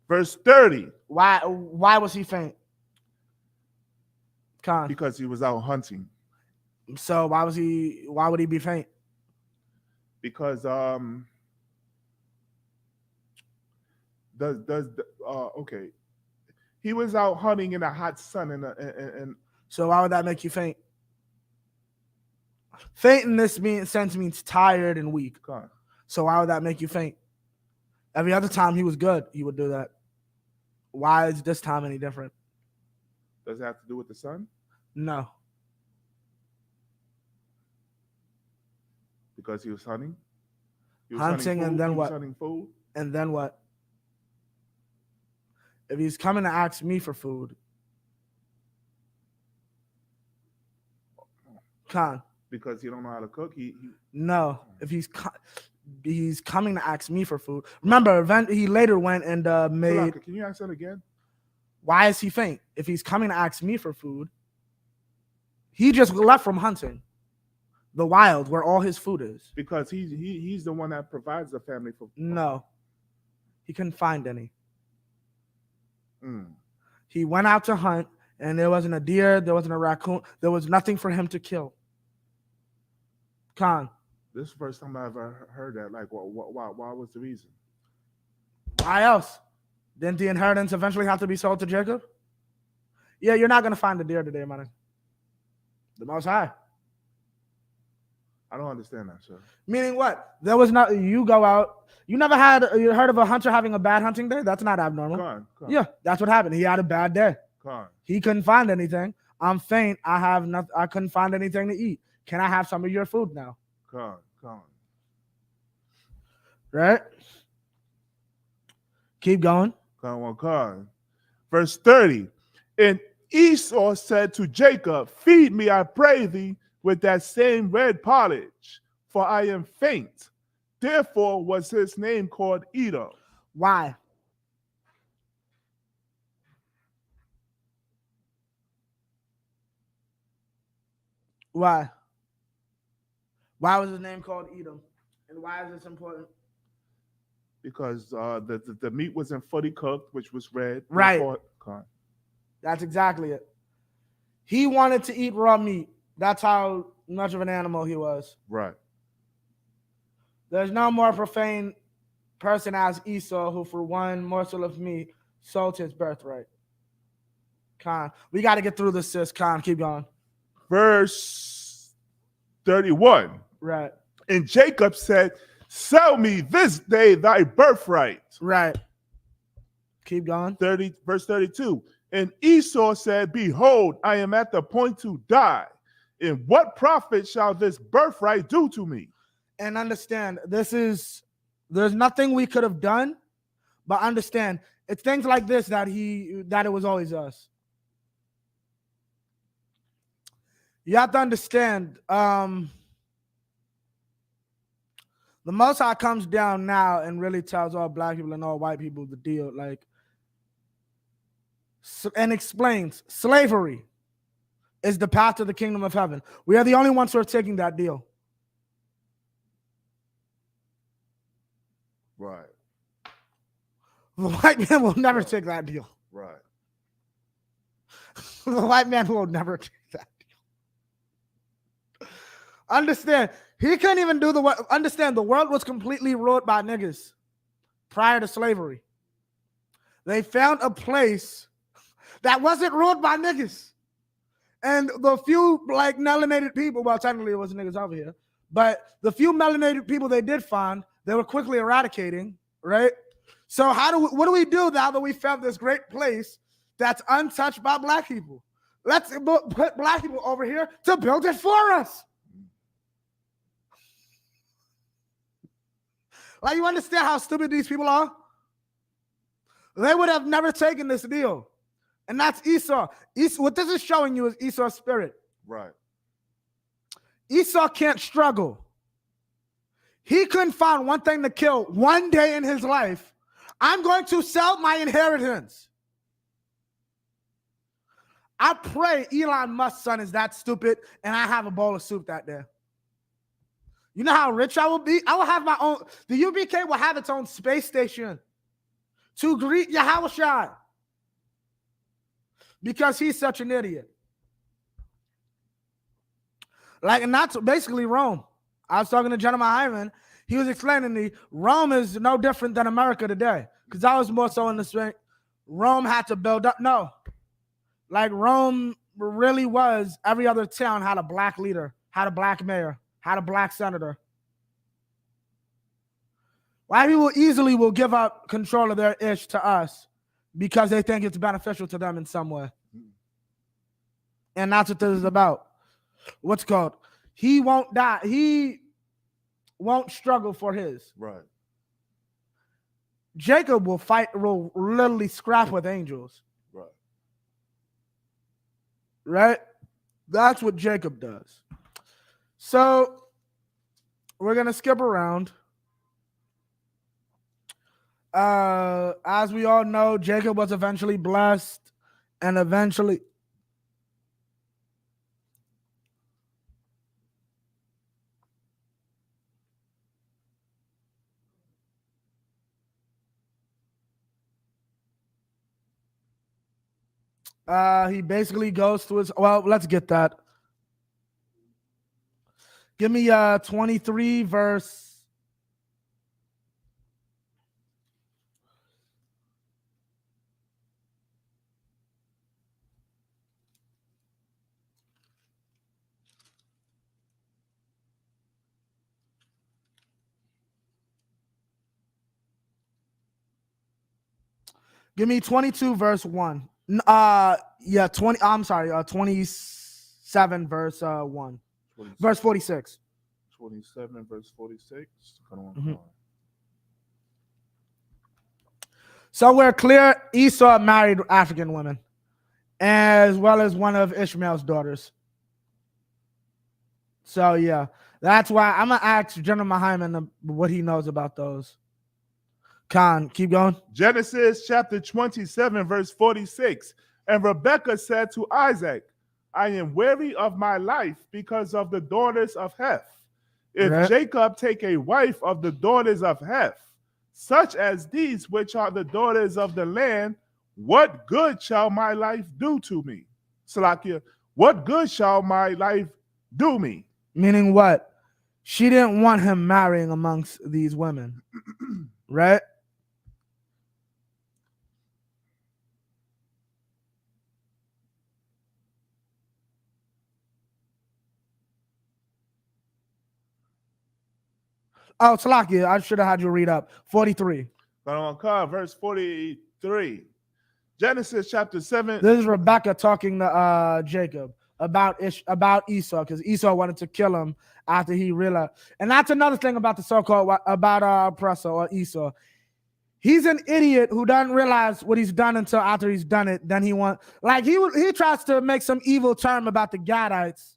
Verse 30.
Why was he faint? Khan.
Because he was out hunting.
So why would he be faint?
Because okay, he was out hunting in the hot sun and
so why would that make you faint? Faint in this sense means tired and weak.
God.
So why would that make you faint? Every other time he was good, he would do that. Why is this time any different?
Does it have to do with the sun?
No.
Because he was hunting? He was
Hunting
food,
and then
he was
what?
hunting food?
And then what? If he's coming to ask me for food. Khan.
Because he don't know how to cook?
No. If he's coming to ask me for food. Remember, he later went and made...
Can you ask that again?
Why is he faint? If he's coming to ask me for food, he just left from hunting. The wild, where all his food is.
Because he's the one that provides the family for.
No, he couldn't find any. He went out to hunt, and there wasn't a deer, there wasn't a raccoon, there was nothing for him to kill. Khan,
This is the first time I ever heard that. Like, why was the reason?
why else? Didn't the inheritance eventually have to be sold to Jacob? Yeah, you're not going to find a deer today, man. The Most High.
I don't understand that, sir.
Meaning what? There was not, you go out, you never heard of a hunter having a bad hunting day? That's not abnormal.
Khan.
Yeah, that's what happened. He had a bad day.
Khan.
He couldn't find anything. I'm faint. I have nothing. I couldn't find anything to eat. Can I have some of your food now?
Khan.
Right? Keep going.
Khan. Verse 30. And Esau said to Jacob, feed me, I pray thee, with that same red pottage, for I am faint. Therefore was his name called Edom.
Why? Why? Why was his name called Edom? And why is this important?
Because the meat wasn't fully cooked, which was red.
Right.
Khan.
That's exactly it. He wanted to eat raw meat. That's how much of an animal he was.
Right.
There's no more profane person as Esau, who for one morsel of meat sold his birthright. Khan, we got to get through this, sis. Khan, keep going.
Verse 31.
Right.
And Jacob said, sell me this day thy birthright.
Right. Keep going.
Verse 32. And Esau said, behold, I am at the point to die. And what profit shall this birthright do to me?
And understand, there's nothing we could have done, but understand, it's things like this that it was always us. You have to understand, the Most High comes down now and really tells all black people and all white people the deal, and explains slavery is the path to the kingdom of heaven. We are the only ones who are taking that deal.
Right.
The white man will never take that deal.
Right.
The white man will never take that deal. Understand, he couldn't even do understand, the world was completely ruled by niggas prior to slavery. They found a place that wasn't ruled by niggas. And the few melanated people, well, technically it wasn't niggas over here, but the few melanated people they did find, they were quickly eradicating, right? So what do we do now that we found this great place that's untouched by black people? Let's put black people over here to build it for us. You understand how stupid these people are? They would have never taken this deal. And that's Esau. What this is showing you is Esau's spirit.
Right.
Esau can't struggle. He couldn't find one thing to kill one day in his life. I'm going to sell my inheritance. I pray Elon Musk's son is that stupid and I have a bowl of soup that day. You know how rich I will be? I will have my own. The UBK will have its own space station to greet Yahushua because he's such an idiot. And that's basically Rome. I was talking to Jeremiah Hyman. He was explaining to me Rome is no different than America today. Because I was more so in the strength. Rome had to build up. No. Rome really was, every other town had a black leader, had a black mayor, had a black senator. White people easily will give up control of their ish to us because they think it's beneficial to them in some way. And that's what this is about. What's called? He won't die. He won't struggle for his.
Right.
Jacob will literally scrap with angels.
Right.
Right? That's what Jacob does. So we're going to skip around. As we all know, Jacob was eventually blessed and eventually He basically goes to his. Well, let's get that. Give me 23 verse. Give me 22 verse 1. Yeah, 20. I'm sorry, 27 verse 1. Verse 46.
27 verse 46. Come on,
Mhm.
come on.
So we're clear Esau married African women, as well as one of Ishmael's daughters. So yeah, that's why I'm gonna ask General Hyman what he knows about those. Khan, keep going.
Genesis chapter 27, verse 46. And Rebekah said to Isaac, I am weary of my life because of the daughters of Heth. If
Right.
Jacob take a wife of the daughters of Heth, such as these which are the daughters of the land, what good shall my life do to me? Salakia, what good shall my life do me?
Meaning what? She didn't want him marrying amongst these women, right? Oh, Salakia, I should have had you read up. 43.
Verse 43. Genesis chapter 7.
This is Rebecca talking to Jacob about Esau, because Esau wanted to kill him after he realized. And that's another thing about the so-called about oppressor or Esau. He's an idiot who doesn't realize what he's done until after he's done it. Then he tries to make some evil term about the Gadites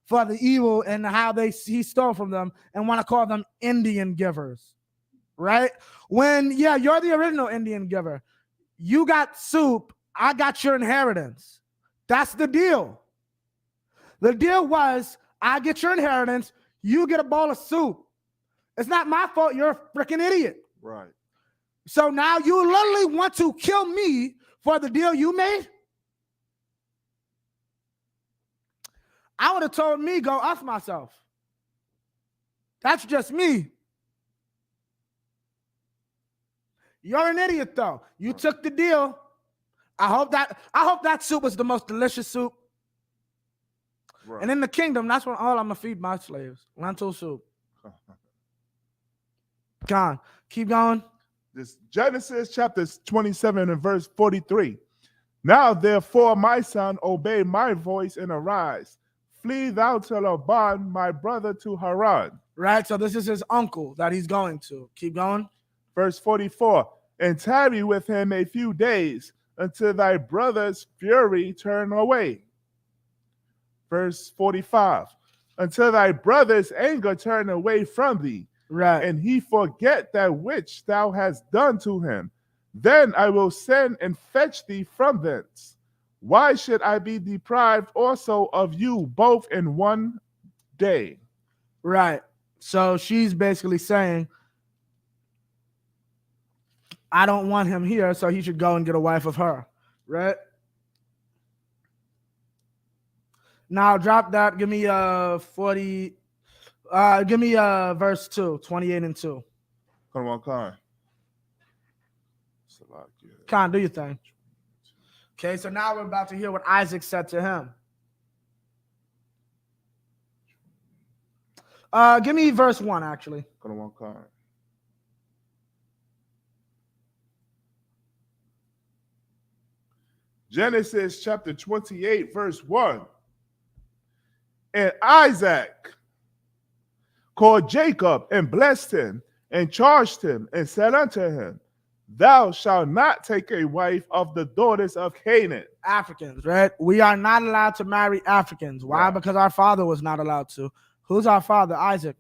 for the evil and how he stole from them and want to call them Indian givers, right? When you're the original Indian giver. You got soup, I got your inheritance. That's the deal. The deal was I get your inheritance, you get a bowl of soup. It's not my fault you're a freaking idiot.
Right.
So now you literally want to kill me for the deal you made? I would have told me go F myself. That's just me. You're an idiot, though. You took the deal. I hope that soup was the most delicious soup. Right. And in the kingdom, that's what all I'm gonna feed my slaves: lentil soup. John, keep going.
This Genesis chapter 27 and verse 43. Now therefore, my son, obey my voice and arise. Flee thou to Laban, my brother, to Haran.
Right. So this is his uncle that he's going to. Keep going.
Verse 44, and tarry with him a few days until thy brother's fury turn away. Verse 45, until thy brother's anger turn away from thee,
right,
and he forget that which thou hast done to him. Then I will send and fetch thee from thence. Why should I be deprived also of you both in one day?
Right. So she's basically saying, I don't want him here, so he should go and get a wife of her, right? Now drop that. Give me 40. Give me verse 2, 28 and 2.
Come on, Khan.
Khan, do your thing. Okay, so now we're about to hear what Isaac said to him. Give me verse 1, actually.
Come on, Khan. Genesis chapter 28, verse 1. And Isaac called Jacob and blessed him and charged him and said unto him, thou shalt not take a wife of the daughters of Canaan.
Africans, right? We are not allowed to marry Africans. Why? Right. Because our father was not allowed to. Who's our father? Isaac.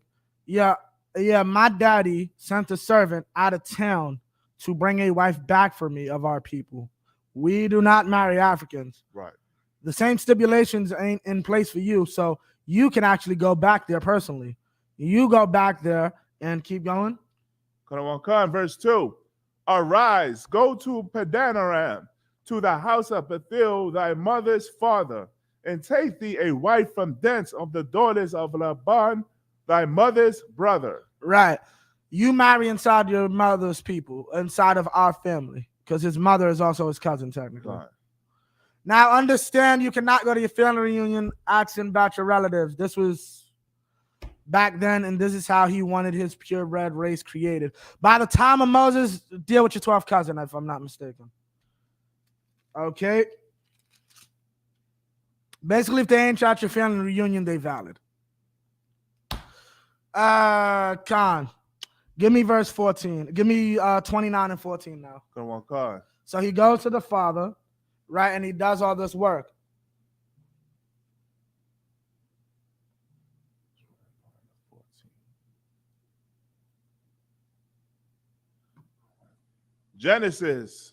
Yeah, my daddy sent a servant out of town to bring a wife back for me of our people. We do not marry Africans.
Right.
The same stipulations ain't in place for you, so you can actually go back there personally. You go back there and keep going.
Verse 2. Arise, go to Padanaram, to the house of Bethuel thy mother's father, and take thee a wife from thence of the daughters of Laban thy mother's brother.
Right. You marry inside your mother's people, inside of our family, because his mother is also his cousin, technically.
Right.
Now, understand you cannot go to your family reunion asking about your relatives. This was back then, and this is how he wanted his purebred race created. By the time of Moses, deal with your 12th cousin, if I'm not mistaken. Okay? Basically, if they ain't at your family reunion, they valid. Khan, give me verse 14. Give me 29 and 14 now.
Come on, Khan.
So he goes to the father, right, and he does all this work.
Genesis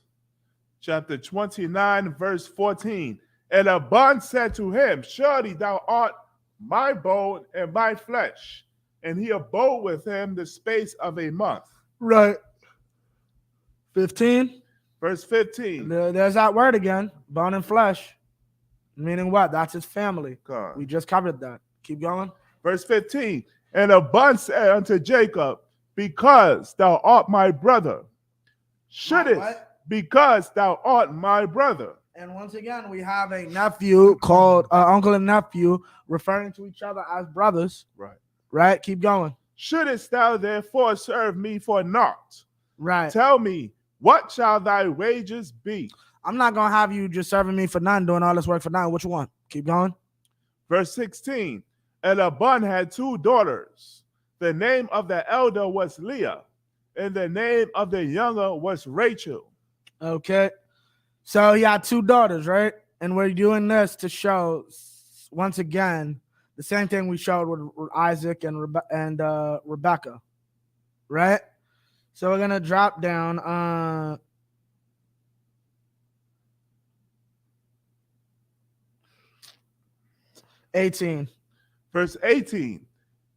chapter 29, verse 14. And Laban said to him, surely thou art my bone and my flesh. And he abode with him the space of a month.
Right. 15.
Verse 15.
There's that word again, bone and flesh. Meaning what? That's his family.
God.
We just covered that. Keep going.
Verse 15. And Laban said unto Jacob, because thou art my brother. Shouldest, because thou art my brother.
And once again, we have a nephew called uncle and nephew referring to each other as brothers.
Right.
Right? Keep going.
Shouldest thou therefore serve me for naught?
Right.
Tell me, what shall thy wages be?
I'm not going to have you just serving me for nothing, doing all this work for nothing. What you want? Keep going.
Verse 16. And Laban had 2 daughters. The name of the elder was Leah, and the name of the younger was Rachel.
Okay. So he had 2 daughters, right? And we're doing this to show, once again, the same thing we showed with Isaac and Rebecca, right? So we're going to drop down. 18.
Verse 18.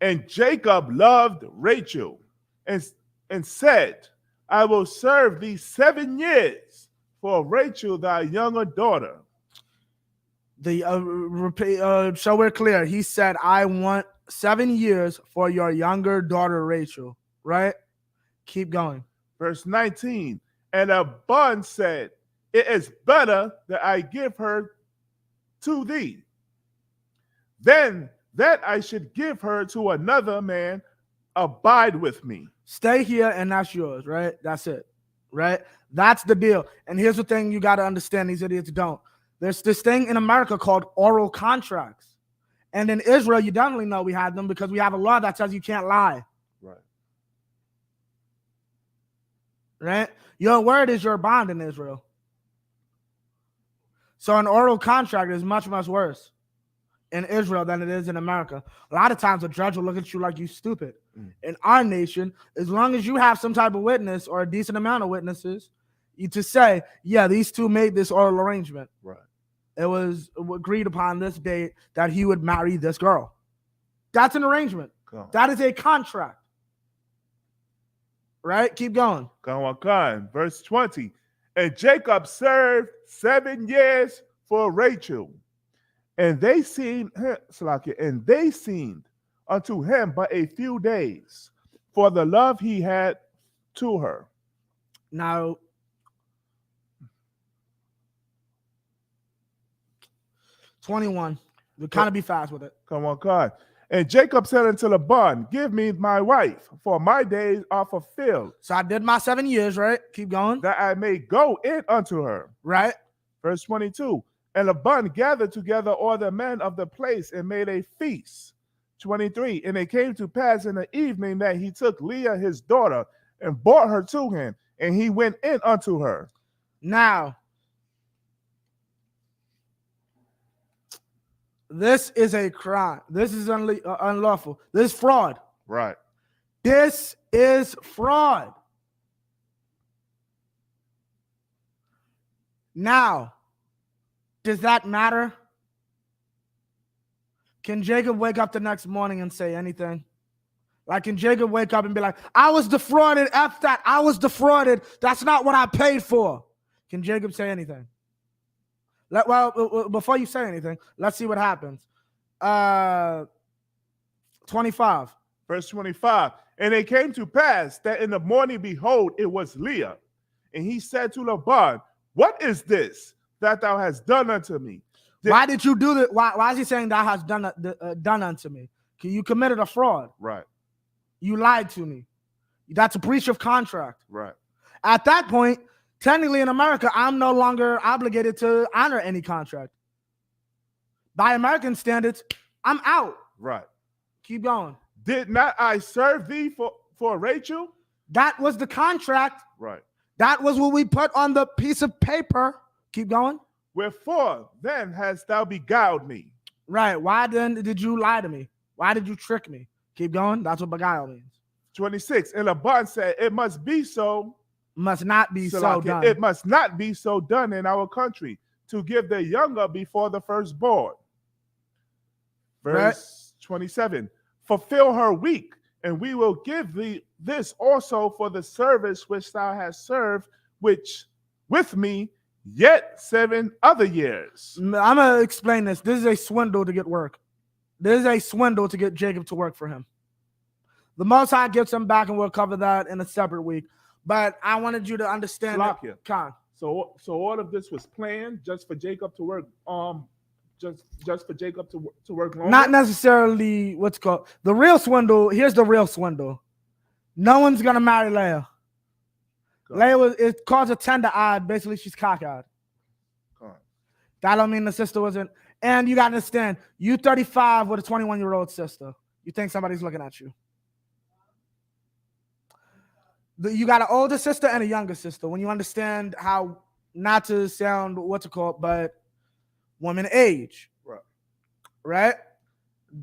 And Jacob loved Rachel and said, I will serve thee 7 years for Rachel thy younger daughter.
So we're clear. He said, I want 7 years for your younger daughter, Rachel, right? Keep going.
Verse 19. And Laban said, it is better that I give her to thee, than that I should give her to another man. Abide with me.
Stay here and that's yours, right? That's it, right? That's the deal. And here's the thing you got to understand, these idiots don't. There's this thing in America called oral contracts. And in Israel, you definitely know we had them because we have a law that says you can't lie.
Right.
Right? Your word is your bond in Israel. So an oral contract is much, much worse in Israel than it is in America. A lot of times a judge will look at you like you stupid. In our nation, as long as you have some type of witness or a decent amount of witnesses, you to say, yeah, these 2 made this oral arrangement.
Right.
It was agreed upon this date that he would marry this girl. That's an arrangement. That is a contract. Right? Keep going.
Come on. Verse 20. And Jacob served 7 years for Rachel. And they seemed unto him but a few days, for the love he had to her.
Now, $21. We'll kind of be fast with it.
Come on, God. And Jacob said unto Laban, give me my wife, for my days are fulfilled.
So I did my 7 years, right? Keep going.
That I may go in unto her.
Right.
Verse 22. And Laban gathered together all the men of the place and made a feast. 23. And it came to pass in the evening that he took Leah his daughter and brought her to him, and he went in unto her.
Now, this is a crime. This is unlawful. This is fraud.
Right.
This is fraud. Now, does that matter? Can Jacob wake up the next morning and say anything? Like, can Jacob wake up and be like, I was defrauded, F that, I was defrauded. That's not what I paid for. Can Jacob say anything? Before you say anything, let's see what happens. 25.
Verse 25. And it came to pass that in the morning, behold, it was Leah. And he said to Laban, what is this that thou hast done unto me?
Why did you do that? Why is he saying thou hast done unto me? You committed a fraud.
Right.
You lied to me. That's a breach of contract.
Right.
At that point, technically in America, I'm no longer obligated to honor any contract. By American standards, I'm out.
Right.
Keep going.
Did not I serve thee for Rachel?
That was the contract.
Right.
That was what we put on the piece of paper. Keep going.
Wherefore then hast thou beguiled me?
Right. Why then did you lie to me? Why did you trick me? Keep going. That's what beguile means. 26.
And Laban said, it must be so.
Must not be so done.
It must not be so done in our country to give the younger before the firstborn. Verse 27. Fulfill her week, and we will give thee this also for the service which thou hast served, which with me yet 7 other years.
I'm going to explain this. This is a swindle to get work. This is a swindle to get Jacob to work for him. The Most High gives him back, and we'll cover that in a separate week. But I wanted you to understand that, Khan.
So all of this was planned just for Jacob to work. Just for Jacob to work longer?
Not necessarily what's called the real swindle. Here's the real swindle. No one's gonna marry Leah. Leah it caused a tender-eyed. Basically, she's cockeyed. That don't mean the sister wasn't. And you gotta understand, you 35 with a 21-year-old sister. You think somebody's looking at you. You got an older sister and a younger sister. When you understand how not to sound what's it called, but women age, right?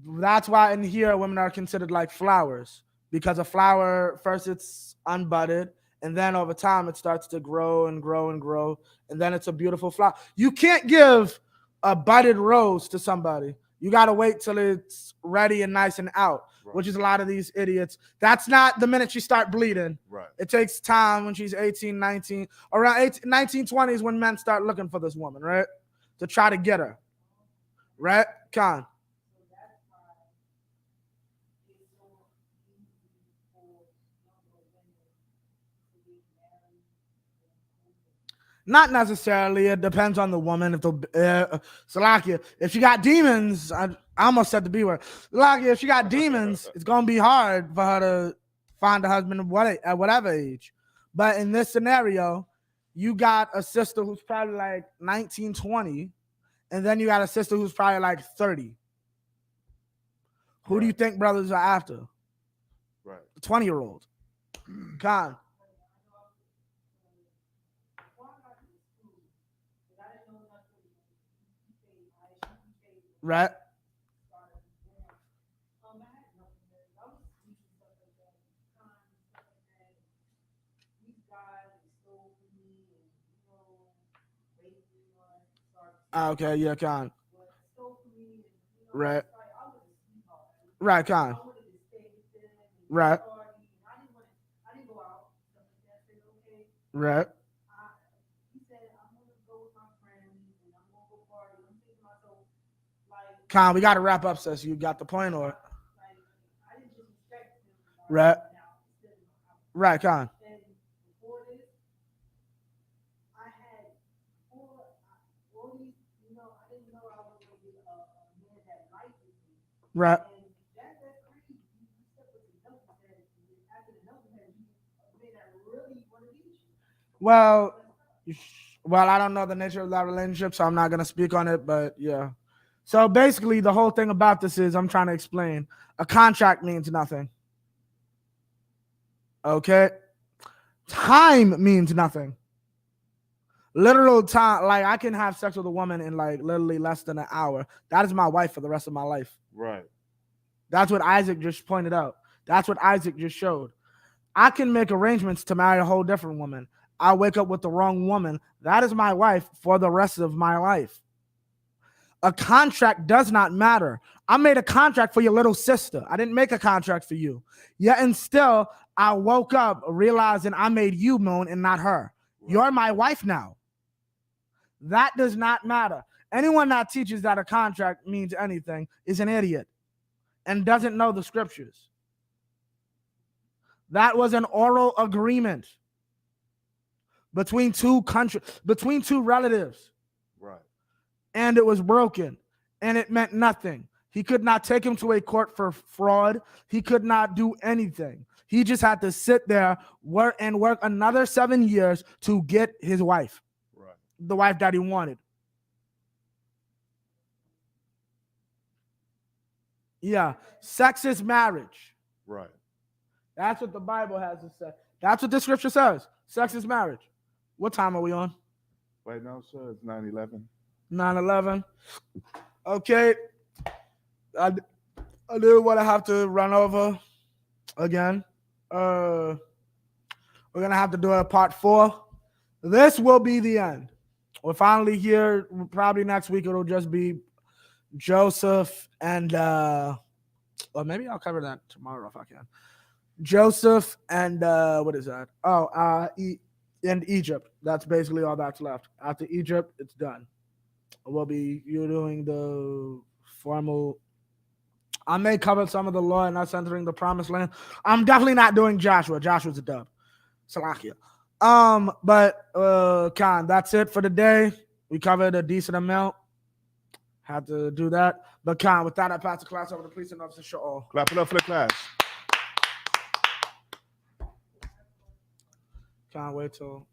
That's why in here women are considered like flowers, because a flower first it's unbudded, and then over time it starts to grow and grow and grow, and then it's a beautiful flower. You can't give a budded rose to somebody. You got to wait till it's ready and nice and out, which is a lot of these idiots. That's not the minute she start bleeding.
Right.
It takes time when she's 18, 19, around 18, 19, 20 is when men start looking for this woman, right? To try to get her. Right? Khan. Not necessarily. It depends on the woman. If the Salakia, if she got demons, I almost said the B word. Salakia, if she got demons, it's gonna be hard for her to find a husband at whatever age. But in this scenario, you got a sister who's probably like 19, 20, and then you got a sister who's probably like 30. Who do you think brothers are after?
Right.
The 20-year-old. Khan. Right. Okay, yeah, Khan. Right. Right, Khan. Right. Right. Khan, we got to wrap up, sis. You got the point, or? Right. Right, Khan. Right. Well, I don't know the nature of that relationship, so I'm not going to speak on it, but yeah. So basically, the whole thing about this is I'm trying to explain. A contract means nothing. Okay? Time means nothing. Literal time, like I can have sex with a woman in like literally less than an hour. That is my wife for the rest of my life.
Right.
That's what Isaac just pointed out. That's what Isaac just showed. I can make arrangements to marry a whole different woman. I wake up with the wrong woman. That is my wife for the rest of my life. A contract does not matter. I made a contract for your little sister. I didn't make a contract for you. Yet and still, I woke up realizing I made you moan and not her. Right. You're my wife now. That does not matter. Anyone that teaches that a contract means anything is an idiot and doesn't know the scriptures. That was an oral agreement between two relatives.
Right.
And it was broken, and it meant nothing. He could not take him to a court for fraud. He could not do anything. He just had to sit there, work another 7 years to get his wife,
Right.
the wife that he wanted. Yeah, sex is marriage.
Right.
That's what the Bible has to say. That's what the scripture says. Sex is marriage. What time are we on?
Right now, sir, it's 9:11.
9:11. Okay. I do want to have to run over again. We're going to have to do a part 4. This will be the end. We're finally here. Probably next week it'll just be Joseph and or maybe I'll cover that tomorrow if I can. Joseph and what is that? And Egypt. That's basically all that's left. After Egypt, it's done. We'll be doing the formal. I may cover some of the law and us entering the promised land. I'm definitely not doing Joshua. Joshua's a dub. Salakia. But Khan, that's it for the day. We covered a decent amount. Had to do that. But Khan, with that, I pass the class over to Police and Officer Shaul.
Clap it up for the class.
Can't wait till